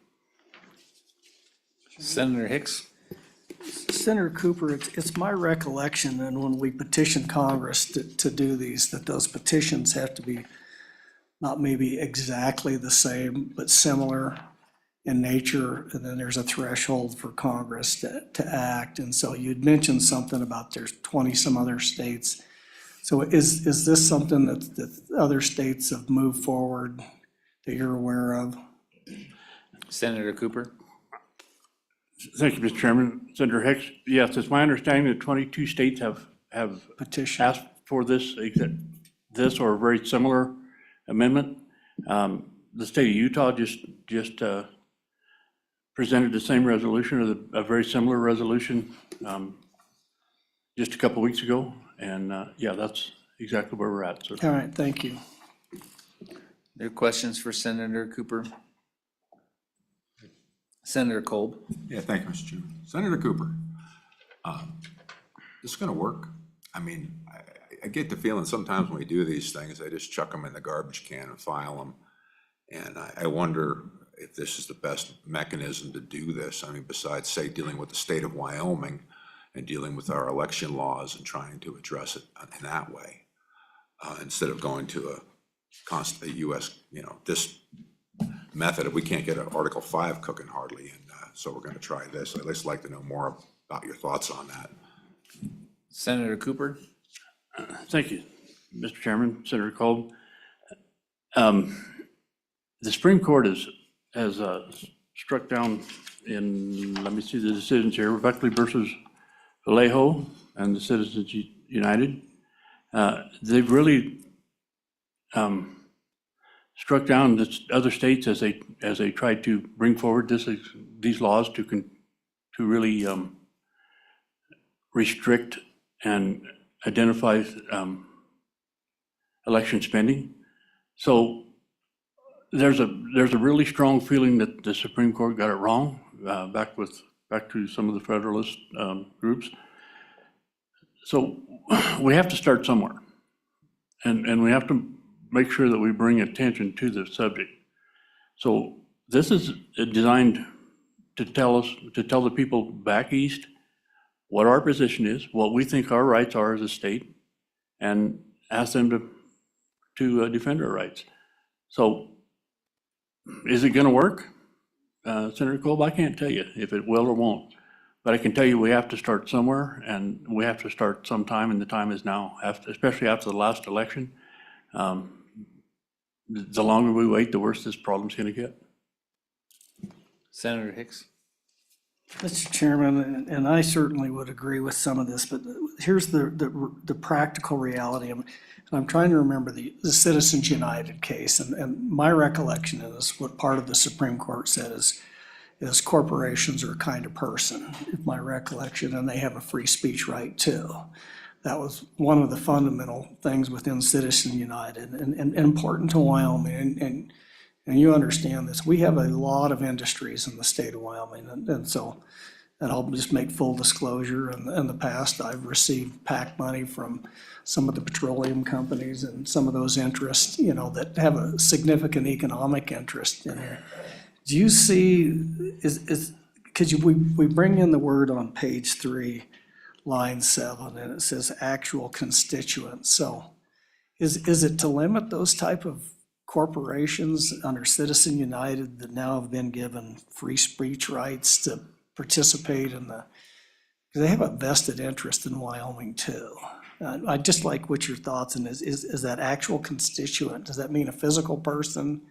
Senator Hicks? Senator Cooper, it's my recollection that when we petition Congress to do these, that those petitions have to be not maybe exactly the same, but similar in nature, and then there's a threshold for Congress to act. And so you'd mentioned something about there's 20 some other states. So is this something that other states have moved forward that you're aware of? Senator Cooper? Thank you, Mr. Chairman. Senator Hicks, yes, it's my understanding that 22 states have Petition. asked for this or a very similar amendment. The state of Utah just presented the same resolution or a very similar resolution just a couple weeks ago. And yeah, that's exactly where we're at. So. All right, thank you. There are questions for Senator Cooper? Senator Kolb? Yeah, thank you, Mr. Chairman. Senator Cooper, this is gonna work? I mean, I get the feeling sometimes when we do these things, they just chuck them in the garbage can and file them. And I wonder if this is the best mechanism to do this. I mean, besides, say, dealing with the state of Wyoming and dealing with our election laws and trying to address it in that way, instead of going to a U.S., this method. We can't get an Article 5 cooking hardly, and so we're going to try this. I'd just like to know more about your thoughts on that. Senator Cooper? Thank you, Mr. Chairman, Senator Kolb. The Supreme Court has struck down in, let me see the decisions here, Buckley versus Vallejo and the Citizens United. They've really struck down other states as they tried to bring forward these laws to really restrict and identify election spending. So there's a really strong feeling that the Supreme Court got it wrong, back to some of the Federalist groups. So we have to start somewhere, and we have to make sure that we bring attention to the subject. So this is designed to tell the people back east what our position is, what we think our rights are as a state, and ask them to defend our rights. So is it going to work? Senator Kolb, I can't tell you if it will or won't, but I can tell you we have to start somewhere, and we have to start sometime, and the time is now, especially after the last election. The longer we wait, the worse this problem's going to get. Senator Hicks? Mr. Chairman, and I certainly would agree with some of this, but here's the practical reality. And I'm trying to remember the Citizens United case, and my recollection is what part of the Supreme Court said is corporations are a kind of person, if my recollection, and they have a free speech right too. That was one of the fundamental things within Citizens United and important to Wyoming. And you understand this, we have a lot of industries in the state of Wyoming. And I'll just make full disclosure, in the past, I've received PAC money from some of the petroleum companies and some of those interests, that have a significant economic interest in here. Do you see, because we bring in the word on page 3, line 7, and it says actual constituents. So is it to limit those type of corporations under Citizen United that now have been given free speech rights to participate in because they have a vested interest in Wyoming too? I'd just like what your thoughts, and is that actual constituent, does that mean a physical person?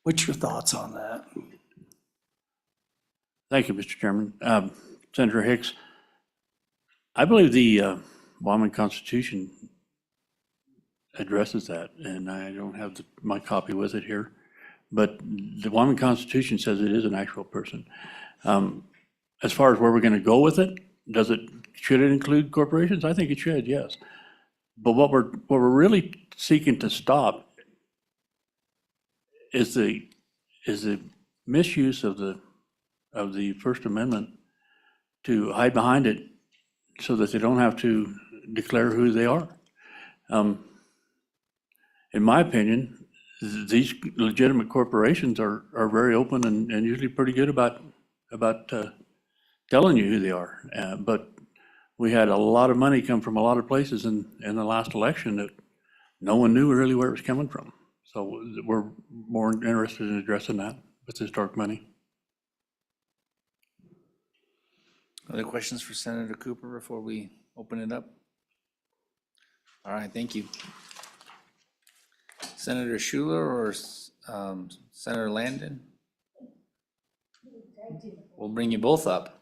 What's your thoughts on that? Thank you, Mr. Chairman. Senator Hicks, I believe the Wyoming Constitution addresses that, and I don't have my copy with it here, but the Wyoming Constitution says it is an actual person. As far as where we're going to go with it, should it include corporations? I think it should, yes. But what we're really seeking to stop is the misuse of the First Amendment to hide behind it so that they don't have to declare who they are. In my opinion, these legitimate corporations are very open and usually pretty good about telling you who they are. But we had a lot of money come from a lot of places in the last election that no one knew really where it was coming from. So we're more interested in addressing that with this dark money. Other questions for Senator Cooper before we open it up? All right, thank you. Senator Schuler or Senator Landon? We'll bring you both up.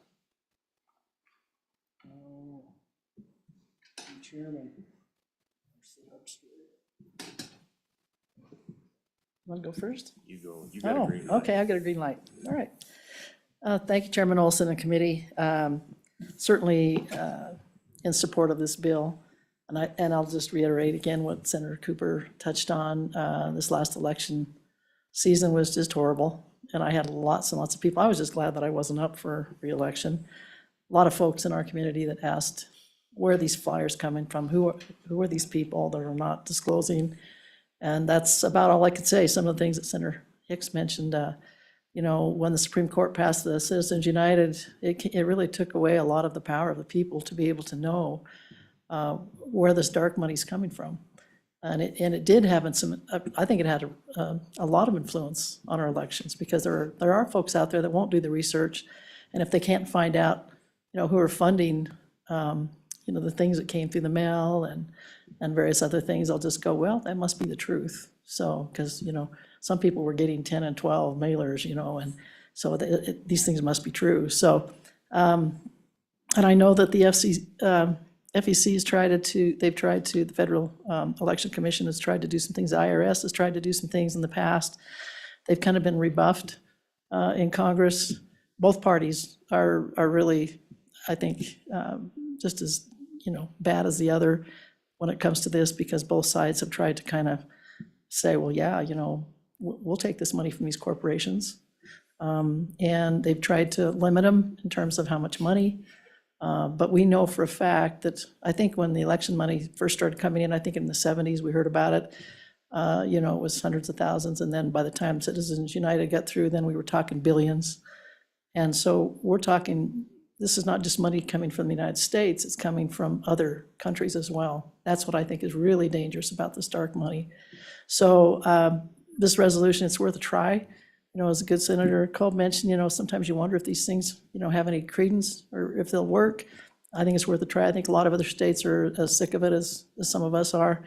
Want to go first? You got a green light. Okay, I've got a green light. All right. Thank you, Chairman Olson and committee. Certainly in support of this bill. And I'll just reiterate again what Senator Cooper touched on. This last election season was just horrible. And I had lots and lots of people. I was just glad that I wasn't up for re-election. A lot of folks in our community that asked, where are these flyers coming from? Who are these people that are not disclosing? And that's about all I could say. Some of the things that Senator Hicks mentioned, when the Supreme Court passed the Citizens United, it really took away a lot of the power of the people to be able to know where this dark money's coming from. And it did have I think it had a lot of influence on our elections, because there are folks out there that won't do the research. And if they can't find out, who are funding, you know, the things that came through the mail and various other things, I'll just go, well, that must be the truth. So, because, you know, some people were getting 10 and 12 mailers, you know, and so these things must be true. So, and I know that the FEC has tried to, the Federal Election Commission has tried to do some things, the IRS has tried to do some things in the past. They've kind of been rebuffed in Congress. Both parties are really, I think, just as, you know, bad as the other when it comes to this, because both sides have tried to kind of say, well, yeah, you know, we'll take this money from these corporations. And they've tried to limit them in terms of how much money. But we know for a fact that, I think when the election money first started coming in, I think in the 70s, we heard about it. You know, it was hundreds of thousands. And then by the time Citizens United got through, then we were talking billions. And so we're talking, this is not just money coming from the United States, it's coming from other countries as well. That's what I think is really dangerous about this dark money. So this resolution, it's worth a try. You know, as a good Senator Kolb mentioned, you know, sometimes you wonder if these things, you know, have any credence or if they'll work. I think it's worth a try. I think a lot of other states are as sick of it as some of us are.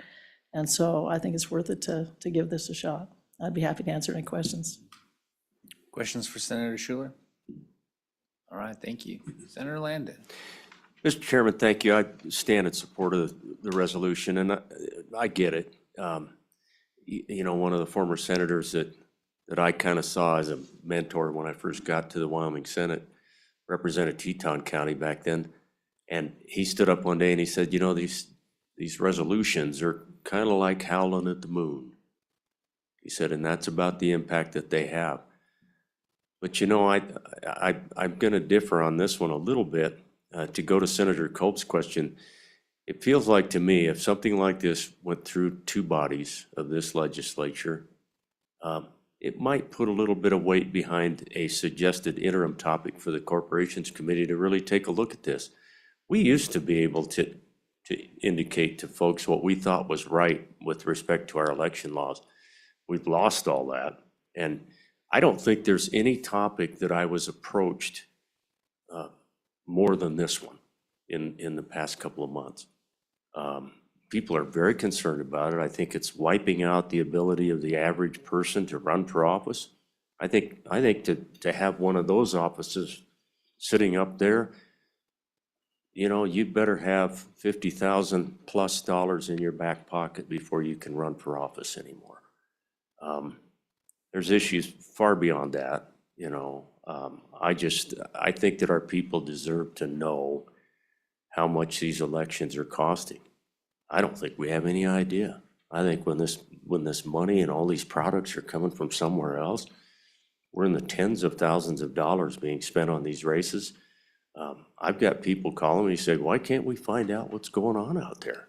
And so I think it's worth it to give this a shot. I'd be happy to answer any questions. Questions for Senator Schuler? All right, thank you. Senator Landon. Mr. Chairman, thank you. I stand in support of the resolution, and I get it. You know, one of the former senators that I kind of saw as a mentor when I first got to the Wyoming Senate represented Teton County back then. And he stood up one day and he said, you know, these resolutions are kind of like howling at the moon. He said, and that's about the impact that they have. But you know, I'm going to differ on this one a little bit. To go to Senator Kolb's question, it feels like to me, if something like this went through two bodies of this legislature, it might put a little bit of weight behind a suggested interim topic for the Corporations Committee to really take a look at this. We used to be able to indicate to folks what we thought was right with respect to our election laws. We've lost all that. And I don't think there's any topic that I was approached more than this one in the past couple of months. People are very concerned about it. I think it's wiping out the ability of the average person to run for office. I think to have one of those offices sitting up there, you know, you better have $50,000+ in your back pocket before you can run for office anymore. There's issues far beyond that, you know. I think that our people deserve to know how much these elections are costing. I don't think we have any idea. I think when this money and all these products are coming from somewhere else, we're in the tens of thousands of dollars being spent on these races. I've got people calling me and say, why can't we find out what's going on out there?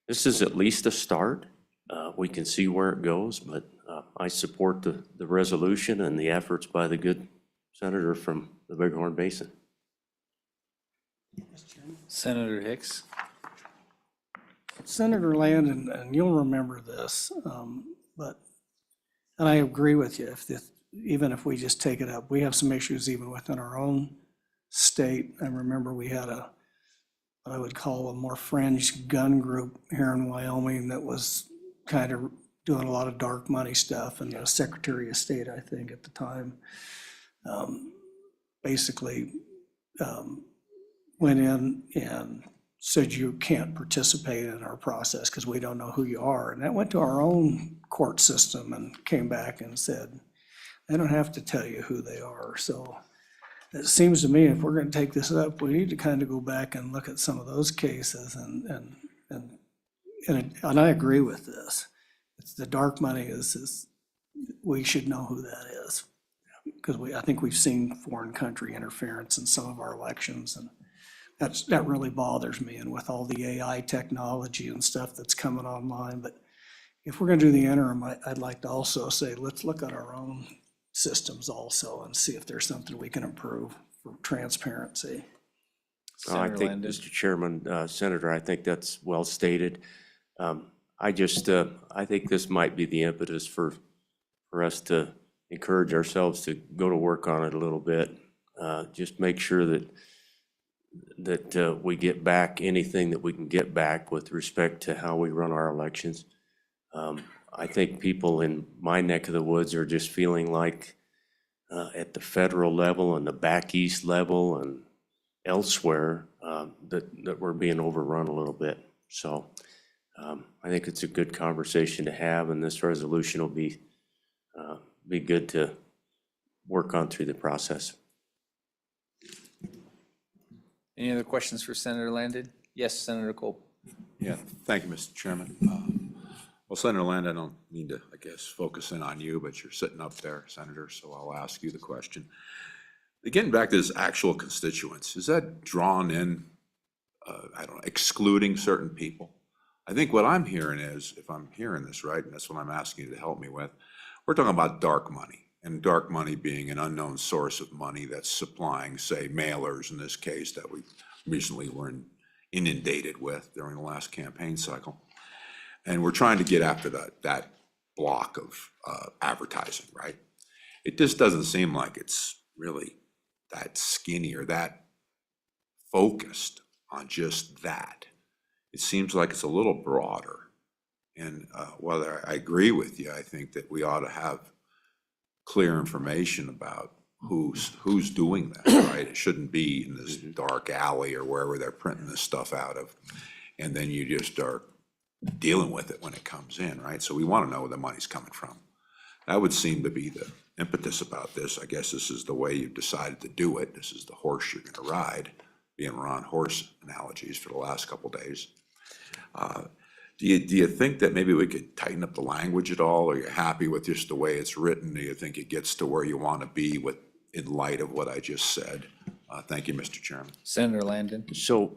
This is at least a start. We can see where it goes, but I support the resolution and the efforts by the good senator from the Bighorn Basin. Senator Hicks. Senator Landon, and you'll remember this, and I agree with you, even if we just take it up, we have some issues even within our own state. I remember we had what I would call a more fringe gun group here in Wyoming that was kind of doing a lot of dark money stuff, and the Secretary of State, I think at the time, basically went in and said you can't participate in our process because we don't know who you are. And that went to our own court system and came back and said, they don't have to tell you who they are. So it seems to me if we're going to take this up, we need to kind of go back and look at some of those cases. And I agree with this. It's the dark money is we should know who that is, because I think we've seen foreign country interference in some of our elections, and that really bothers me. And with all the AI technology and stuff that's coming online, but if we're going to do the interim, I'd like to also say let's look at our own systems also and see if there's something we can improve for transparency. I think, Mr. Chairman, Senator, I think that's well stated. I think this might be the impetus for us to encourage ourselves to go to work on it a little bit. Just make sure that that we get back anything that we can get back with respect to how we run our elections. I think people in my neck of the woods are just feeling like at the federal level and the back east level and elsewhere that we're being overrun a little bit. So I think it's a good conversation to have, and this resolution will be good to work on through the process. Any other questions for Senator Landon? Yes, Senator Cole. Yeah, thank you, Mr. Chairman. Well, Senator Land, I don't mean to, I guess, focus in on you, but you're sitting up there, Senator, so I'll ask you the question. Getting back to this actual constituents, is that drawn in, I don't know, excluding certain people? I think what I'm hearing is, if I'm hearing this right, and that's what I'm asking you to help me with, we're talking about dark money, and dark money being an unknown source of money that's supplying, say, mailers in this case that we recently were inundated with during the last campaign cycle. And we're trying to get after that block of advertising, right? It just doesn't seem like it's really that skinny or that focused on just that. It seems like it's a little broader. And whether I agree with you, I think that we ought to have clear information about who's doing that, right? It shouldn't be in this dark alley or wherever they're printing this stuff out of. And then you just are dealing with it when it comes in, right? So we want to know where the money's coming from. That would seem to be the impetus about this. I guess this is the way you've decided to do it. This is the horse you're going to ride, being around horse analogies for the last couple days. Do you think that maybe we could tighten up the language at all? Are you happy with just the way it's written? Do you think it gets to where you want to be in light of what I just said? Thank you, Mr. Chairman. Senator Landon. So,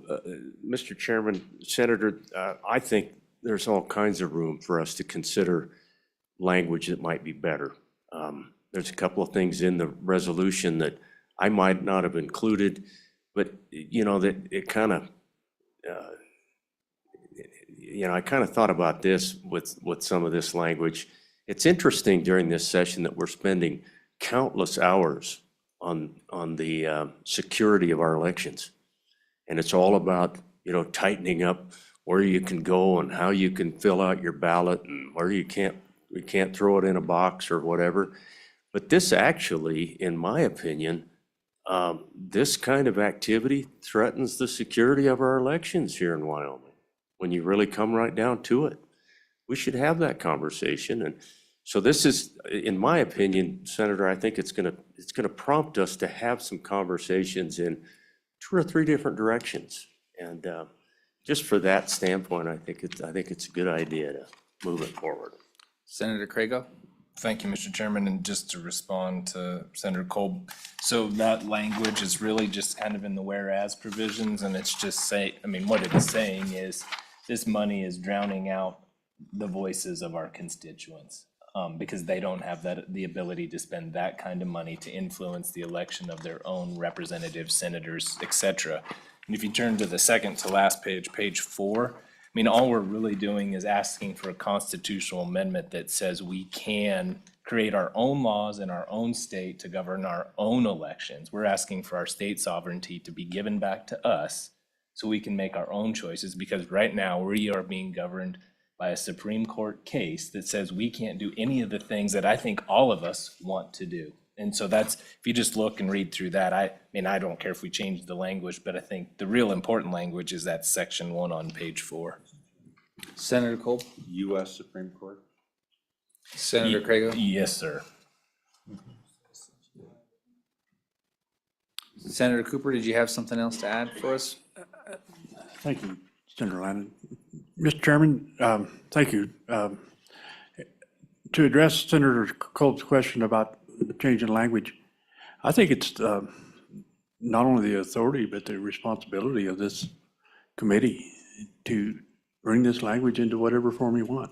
Mr. Chairman, Senator, I think there's all kinds of room for us to consider language that might be better. There's a couple of things in the resolution that I might not have included, but that it kind of, I kind of thought about this with some of this language. It's interesting during this session that we're spending countless hours on the security of our elections. And it's all about, tightening up where you can go and how you can fill out your ballot and where we can't throw it in a box or whatever. But this actually, in my opinion, this kind of activity threatens the security of our elections here in Wyoming. When you really come right down to it, we should have that conversation. And so this is, in my opinion, Senator, I think it's gonna prompt us to have some conversations in 2 or 3 different directions. And just for that standpoint, I think it's a good idea to move it forward. Senator Crago. Thank you, Mr. Chairman, and just to respond to Senator Cole, so that language is really just kind of in the whereas provisions, and it's just what it is saying is this money is drowning out the voices of our constituents, because they don't have the ability to spend that kind of money to influence the election of their own representatives, senators, etc. And if you turn to the second to last page, page 4, all we're really doing is asking for a constitutional amendment that says we can create our own laws in our own state to govern our own elections. We're asking for our state sovereignty to be given back to us so we can make our own choices, because right now we are being governed by a Supreme Court case that says we can't do any of the things that I think all of us want to do. And so that's, if you just look and read through that, I don't care if we change the language, but I think the real important language is that section 1 on page 4. Senator Cole. U.S. Supreme Court. Senator Crago. Yes, sir. Senator Cooper, did you have something else to add for us? Thank you, Senator Landon. Mr. Chairman, thank you. To address Senator Cole's question about changing language, I think it's not only the authority but the responsibility of this committee to bring this language into whatever form you want.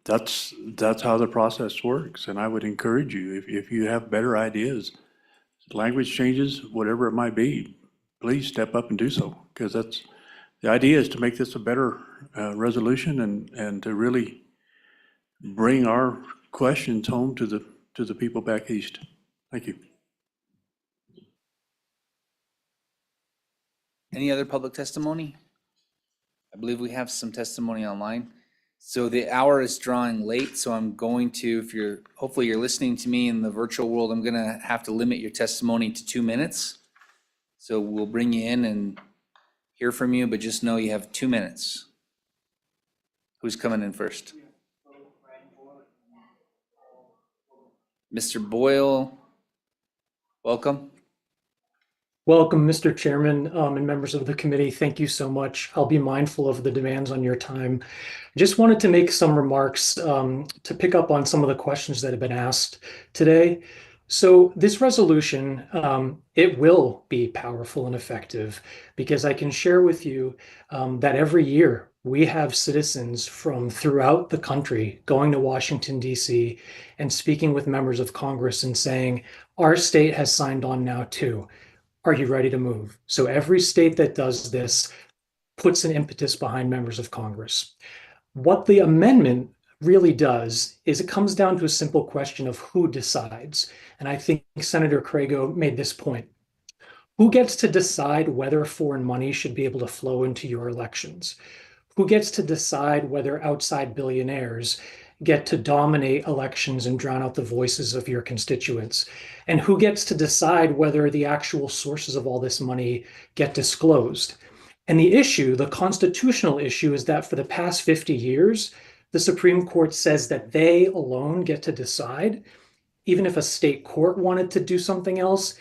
That's how the process works, and I would encourage you, if you have better ideas, language changes, whatever it might be, please step up and do so, because the idea is to make this a better resolution and to really bring our questions home to the people back east. Thank you. Any other public testimony? I believe we have some testimony online. So the hour is drawing late, so I'm going to, hopefully you're listening to me in the virtual world, I'm gonna have to limit your testimony to 2 minutes. So we'll bring you in and hear from you, but just know you have 2 minutes. Who's coming in first? Mr. Boyle, welcome. Welcome, Mr. Chairman, and members of the committee. Thank you so much. I'll be mindful of the demands on your time. Just wanted to make some remarks to pick up on some of the questions that have been asked today. So this resolution, it will be powerful and effective because I can share with you that every year we have citizens from throughout the country going to Washington, D.C. and speaking with members of Congress and saying, our state has signed on now too. Are you ready to move? So every state that does this puts an impetus behind members of Congress. What the amendment really does is it comes down to a simple question of who decides. And I think Senator Crago made this point. Who gets to decide whether foreign money should be able to flow into your elections? Who gets to decide whether outside billionaires get to dominate elections and drown out the voices of your constituents? And who gets to decide whether the actual sources of all this money get disclosed? And the issue, the constitutional issue, is that for the past 50 years, the Supreme Court says that they alone get to decide. Even if a state court wanted to do something else,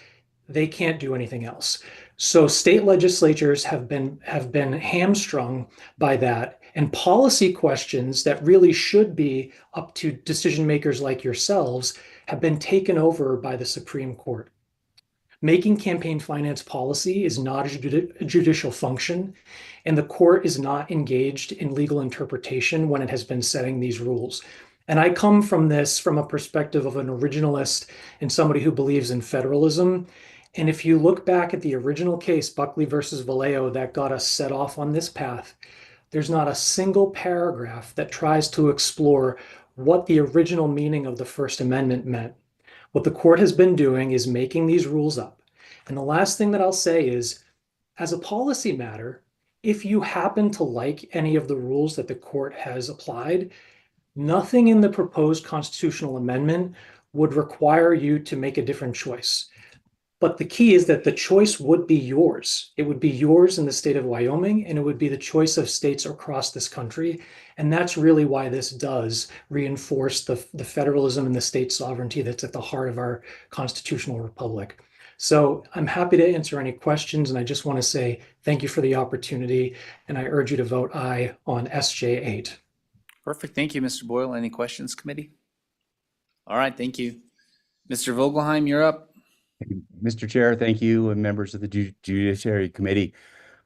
they can't do anything else. So state legislatures have been hamstrung by that, and policy questions that really should be up to decision makers like yourselves have been taken over by the Supreme Court. Making campaign finance policy is not a judicial function, and the court is not engaged in legal interpretation when it has been setting these rules. And I come from this from a perspective of an originalist and somebody who believes in federalism. And if you look back at the original case, Buckley versus Vallejo, that got us set off on this path, there's not a single paragraph that tries to explore what the original meaning of the First Amendment meant. What the court has been doing is making these rules up. And the last thing that I'll say is, as a policy matter, if you happen to like any of the rules that the court has applied, nothing in the proposed constitutional amendment would require you to make a different choice. But the key is that the choice would be yours. It would be yours in the state of Wyoming, and it would be the choice of states across this country. And that's really why this does reinforce the federalism and the state sovereignty that's at the heart of our constitutional republic. So I'm happy to answer any questions, and I just want to say thank you for the opportunity, and I urge you to vote aye on SJ 8. Perfect. Thank you, Mr. Boyle. Any questions, committee? All right, thank you. Mr. Vogelheim, you're up. Mr. Chair, thank you, and members of the Judiciary Committee.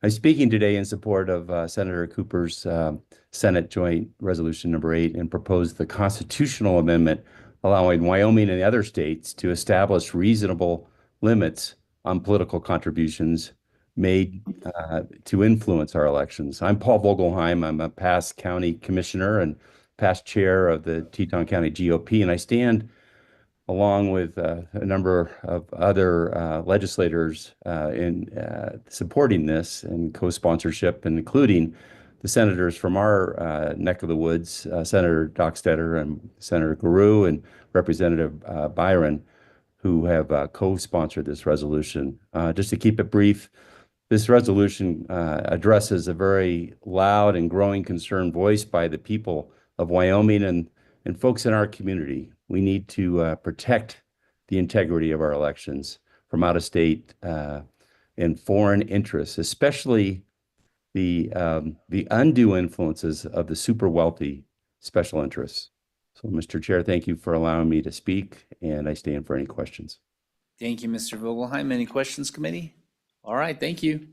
I'm speaking today in support of Senator Cooper's Senate Joint Resolution number 8 and propose the constitutional amendment allowing Wyoming and the other states to establish reasonable limits on political contributions made to influence our elections. I'm Paul Vogelheim. I'm a past county commissioner and past chair of the Teton County GOP, and I stand along with a number of other legislators in supporting this and co-sponsorship, and including the senators from our neck of the woods, Senator Dockstader and Senator Guru and Representative Byron, who have co-sponsored this resolution. Just to keep it brief, this resolution addresses a very loud and growing concern voiced by the people of Wyoming and folks in our community. We need to protect the integrity of our elections from out-of-state and foreign interests, especially the undue influences of the super wealthy special interests. So, Mr. Chair, thank you for allowing me to speak, and I stand for any questions. Thank you, Mr. Vogelheim. Any questions, committee? All right, thank you.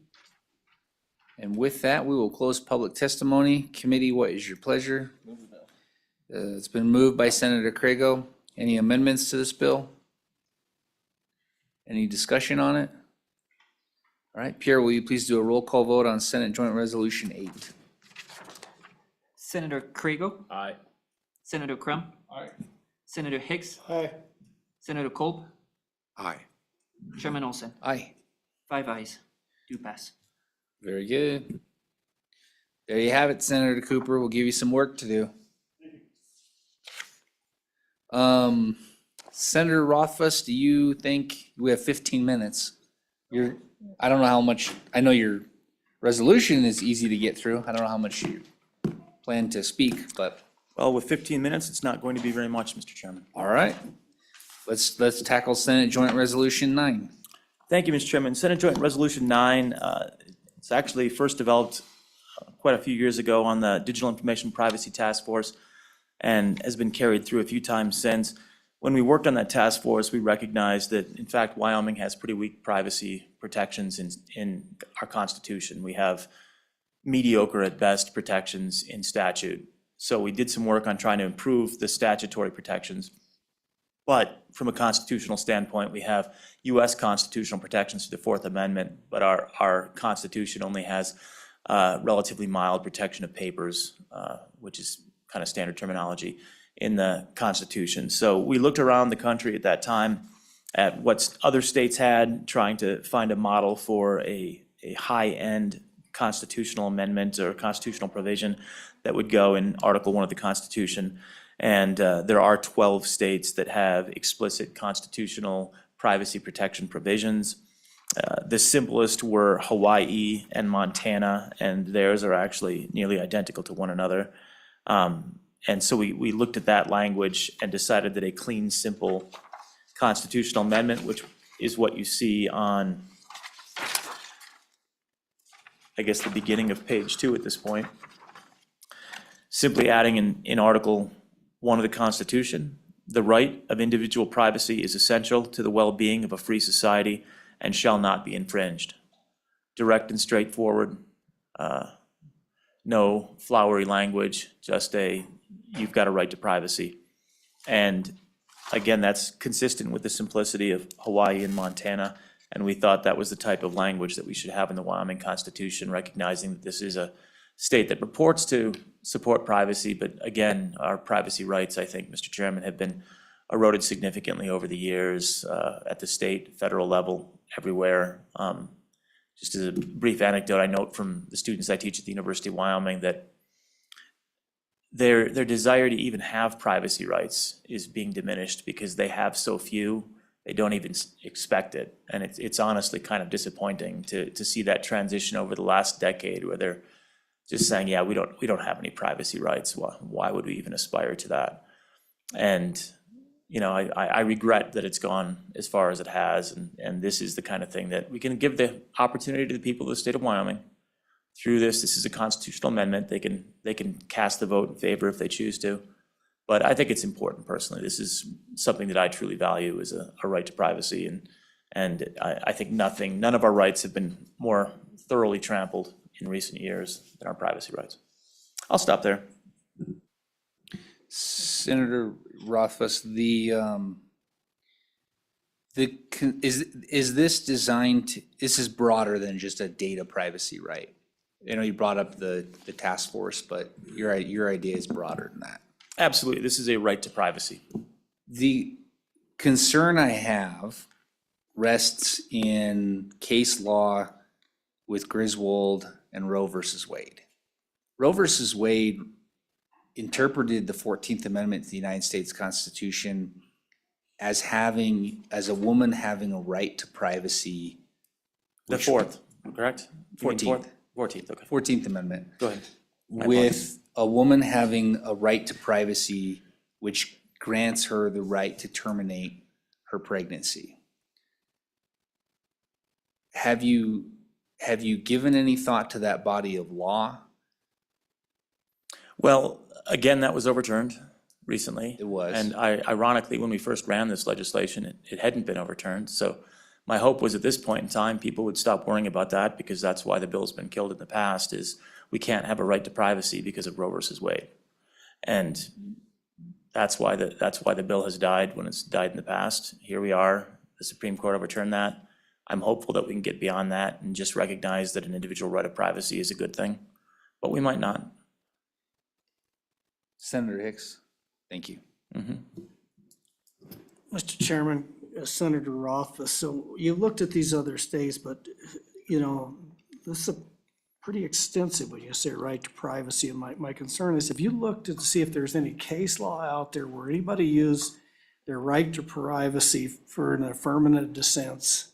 And with that, we will close public testimony. Committee, what is your pleasure? It's been moved by Senator Crago. Any amendments to this bill? Any discussion on it? All right, Pierre, will you please do a roll call vote on Senate Joint Resolution 8? Senator Crago, Aye. Senator Crum, Aye. Senator Hicks, Aye. Senator Kolb, Aye. Chairman Olson. Aye. 5 ayes. Do pass. Very good. There you have it, Senator Cooper. We'll give you some work to do. Senator Rothfuss, do you think we have 15 minutes? I don't know how much, I know your resolution is easy to get through. I don't know how much you plan to speak, but. Well, with 15 minutes, it's not going to be very much, Mr. Chairman. All right. Let's tackle Senate Joint Resolution 9. Thank you, Mr. Chairman. Senate Joint Resolution 9, it's actually first developed quite a few years ago on the Digital Information Privacy Task Force and has been carried through a few times since. When we worked on that task force, we recognized that, in fact, Wyoming has pretty weak privacy protections in our Constitution. We have mediocre at best protections in statute. So we did some work on trying to improve the statutory protections. But from a constitutional standpoint, we have U.S. constitutional protections to the Fourth Amendment, but our Constitution only has relatively mild protection of papers, which is kind of standard terminology in the Constitution. So we looked around the country at that time at what other states had, trying to find a model for a high-end constitutional amendment or constitutional provision that would go in Article 1 of the Constitution. And there are 12 states that have explicit constitutional privacy protection provisions. The simplest were Hawaii and Montana, and theirs are actually nearly identical to one another. And so we looked at that language and decided that a clean, simple constitutional amendment, which is what you see on, I guess, the beginning of page 2 at this point, simply adding in Article 1 of the Constitution, the right of individual privacy is essential to the well-being of a free society and shall not be infringed. Direct and straightforward, no flowery language, just you've got a right to privacy. And again, that's consistent with the simplicity of Hawaii and Montana, and we thought that was the type of language that we should have in the Wyoming Constitution, recognizing that this is a state that purports to support privacy, but again, our privacy rights, I think, Mr. Chairman, have been eroded significantly over the years at the state, federal level, everywhere. Just as a brief anecdote, I note from the students I teach at the University of Wyoming that their desire to even have privacy rights is being diminished because they have so few, they don't even expect it. And it's honestly kind of disappointing to see that transition over the last decade where they're just saying, yeah, we don't have any privacy rights. Why would we even aspire to that? And you know, I regret that it's gone as far as it has, and this is the kind of thing that we can give the opportunity to the people of the state of Wyoming. Through this is a constitutional amendment. They can cast the vote in favor if they choose to. But I think it's important personally. This is something that I truly value is a right to privacy, and I think none of our rights have been more thoroughly trampled in recent years than our privacy rights. I'll stop there. Senator Rothfuss, is this designed to, this is broader than just a data privacy right? You know, you brought up the task force, but your idea is broader than that. Absolutely, this is a right to privacy. The concern I have rests in case law with Griswold and Roe versus Wade. Roe versus Wade interpreted the 14th Amendment to the United States Constitution as a woman having a right to privacy. The fourth, correct? 14th. 14th, okay. 14th Amendment. Go ahead. With a woman having a right to privacy, which grants her the right to terminate her pregnancy. Have you given any thought to that body of law? Well, again, that was overturned recently. It was. And ironically, when we first ran this legislation, it hadn't been overturned. So my hope was at this point in time, people would stop worrying about that because that's why the bill's been killed in the past is we can't have a right to privacy because of Roe versus Wade. And that's why the bill has died when it's died in the past. Here we are, the Supreme Court overturned that. I'm hopeful that we can get beyond that and just recognize that an individual right of privacy is a good thing, but we might not. Senator Hicks, thank you. Mr. Chairman, Senator Rothfuss, so you looked at these other states, but, you know, pretty extensive when you say right to privacy. And my concern is if you looked to see if there's any case law out there where anybody used their right to privacy for an affirmative defense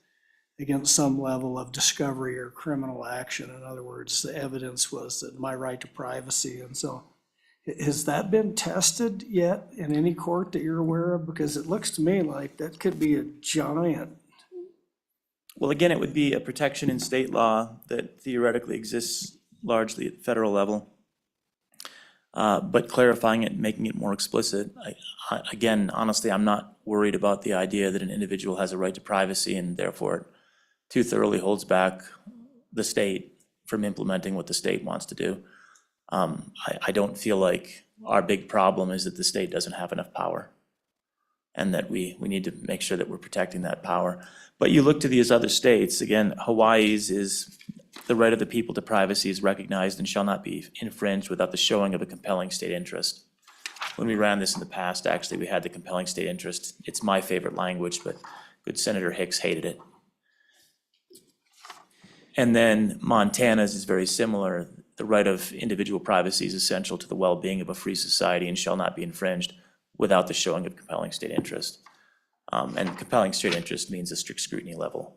against some level of discovery or criminal action. In other words, the evidence was that my right to privacy. And so has that been tested yet in any court that you're aware of? Because it looks to me like that could be a giant. Well, again, it would be a protection in state law that theoretically exists largely at the federal level. But clarifying it, making it more explicit. Again, honestly, I'm not worried about the idea that an individual has a right to privacy and therefore it too thoroughly holds back the state from implementing what the state wants to do. I don't feel like our big problem is that the state doesn't have enough power and that we need to make sure that we're protecting that power. But you look to these other states, again, Hawaii's is the right of the people to privacy is recognized and shall not be infringed without the showing of a compelling state interest. When we ran this in the past, actually, we had the compelling state interest. It's my favorite language, but good Senator Hicks hated it. And then Montana's is very similar. The right of individual privacy is essential to the well-being of a free society and shall not be infringed without the showing of compelling state interest. And compelling state interest means a strict scrutiny level,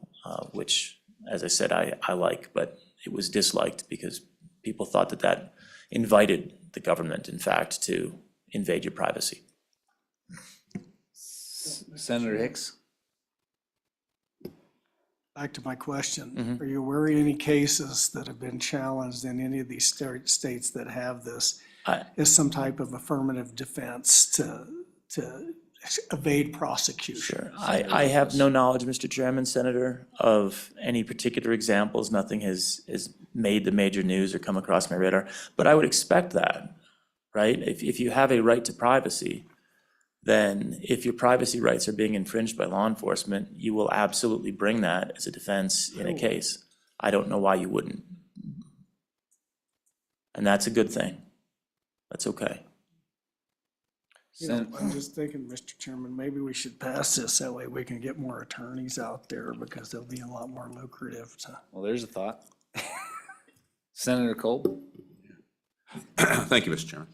which, as I said, I like, but it was disliked because people thought that that invited the government, in fact, to invade your privacy. Senator Hicks? Back to my question, Are you aware of any cases that have been challenged in any of these states that have this as some type of affirmative defense to evade prosecution? Sure. I have no knowledge, Mr. Chairman, Senator, of any particular examples. Nothing has made the major news or come across my radar, but I would expect that, right? If you have a right to privacy, then if your privacy rights are being infringed by law enforcement, you will absolutely bring that as a defense in a case. I don't know why you wouldn't. And that's a good thing. That's okay. I'm just thinking, Mr. Chairman, maybe we should pass this, that way we can get more attorneys out there because they'll be a lot more lucrative to. Well, there's a thought. Senator Kolb? Thank you, Mr. Chairman.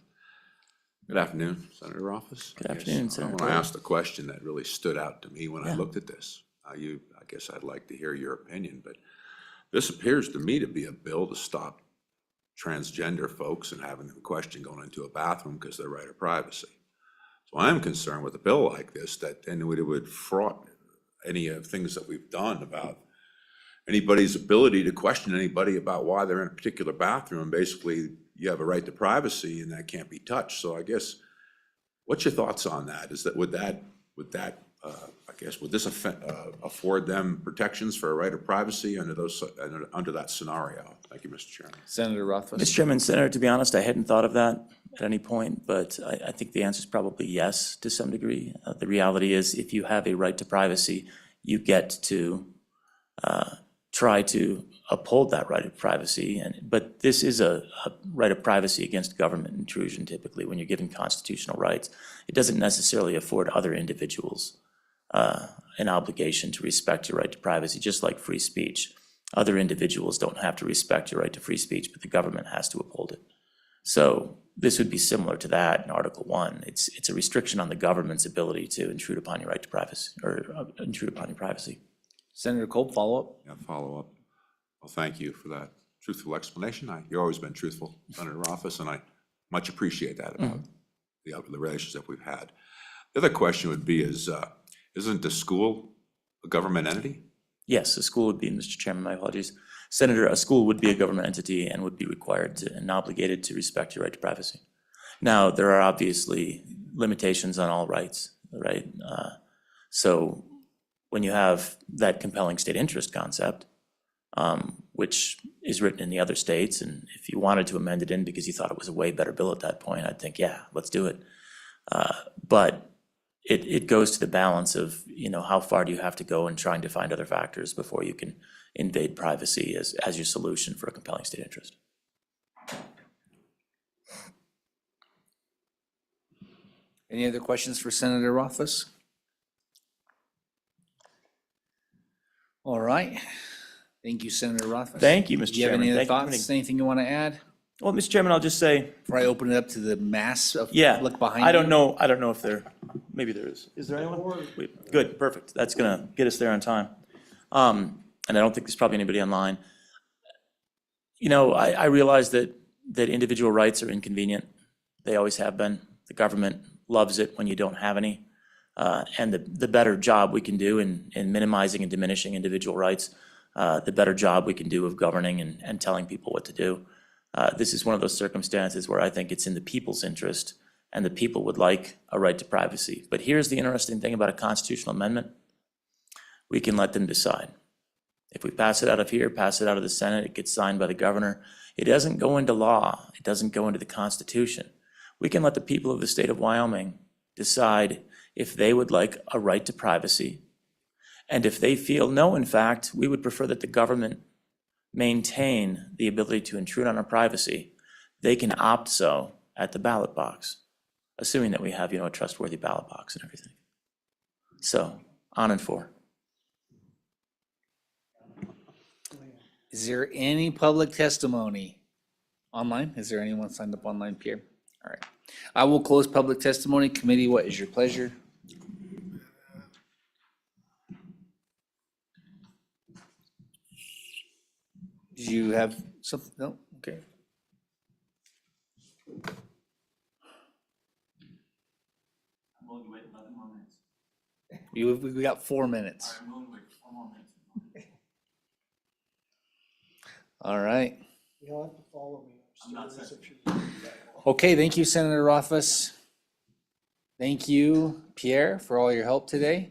Good afternoon, Senator Office. Good afternoon, I Senator. want to ask the question that really stood out to me when I looked at this. I guess I'd like to hear your opinion, but this appears to me to be a bill to stop transgender folks and having them question going into a bathroom because of their right of privacy. So I'm concerned with a bill like this that then it would fraud any of things that we've done about anybody's ability to question anybody about why they're in a particular bathroom. Basically, you have a right to privacy and that can't be touched. So I guess, what's your thoughts on that? Is that, would this afford them protections for a right of privacy under that scenario? Thank you, Mr. Chairman. Senator Rothfuss? Mr. Chairman, Senator, to be honest, I hadn't thought of that at any point, but I think the answer is probably yes to some degree. The reality is if you have a right to privacy, you get to try to uphold that right of privacy. But this is a right of privacy against government intrusion typically when you're given constitutional rights. It doesn't necessarily afford other individuals an obligation to respect your right to privacy, just like free speech. Other individuals don't have to respect your right to free speech, but the government has to uphold it. So this would be similar to that in Article 1. It's a restriction on the government's ability to intrude upon your right to privacy, or intrude upon your privacy. Senator Kolb, follow-up? Yeah, follow-up. Well, thank you for that truthful explanation. You've always been truthful, Senator Office, and I much appreciate that about the relationship we've had. The other question would be isn't the school a government entity? Yes, a school would be, Mr. Chairman, my apologies. Senator, a school would be a government entity and would be required to and obligated to respect your right to privacy. Now, there are obviously limitations on all rights, right? So when you have that compelling state interest concept, which is written in the other states, and if you wanted to amend it in because you thought it was a way better bill at that point, I'd think, yeah, let's do it. But it goes to the balance of, how far do you have to go in trying to find other factors before you can invade privacy as your solution for a compelling state interest. Any other questions for Senator Rothfuss? All right. Thank you, Senator Rothfuss. Thank you, Mr. Do you have any Chairman. other Thank you for thoughts, anything you want to add? Well, Mr. Chairman, I'll just say, Before I open it up to the mass of yeah, public behind you? I don't know if there, maybe there is. Is there anyone? Good, perfect. That's gonna get us there on time. And I don't think there's probably anybody online. You know, I realize that individual rights are inconvenient. They always have been. The government loves it when you don't have any. And the better job we can do in minimizing and diminishing individual rights, the better job we can do of governing and telling people what to do. This is one of those circumstances where I think it's in the people's interest, and the people would like a right to privacy. But here's the interesting thing about a constitutional amendment. We can let them decide. If we pass it out of here, pass it out of the Senate, it gets signed by the governor. It doesn't go into law. It doesn't go into the Constitution. We can let the people of the state of Wyoming decide if they would like a right to privacy. And if they feel, no, in fact, we would prefer that the government maintain the ability to intrude on our privacy, they can opt so at the ballot box, assuming that we have, a trustworthy ballot box and everything. So, on and for. Is there any public testimony online? Is there anyone signed up online, Pierre? All right. I will close public testimony. Committee, what is your pleasure? Did you have something? No? Okay. We got 4 minutes. All right. You'll have to follow me. Okay, thank you, Senator Rothfuss. Thank you, Pierre, for all your help today.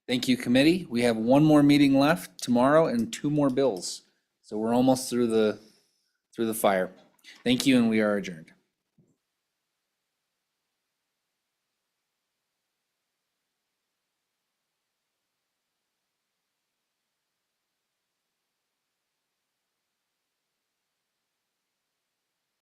Thank you, committee. We have one more meeting left tomorrow and 2 more bills. So we're almost through the fire. Thank you, and we are adjourned.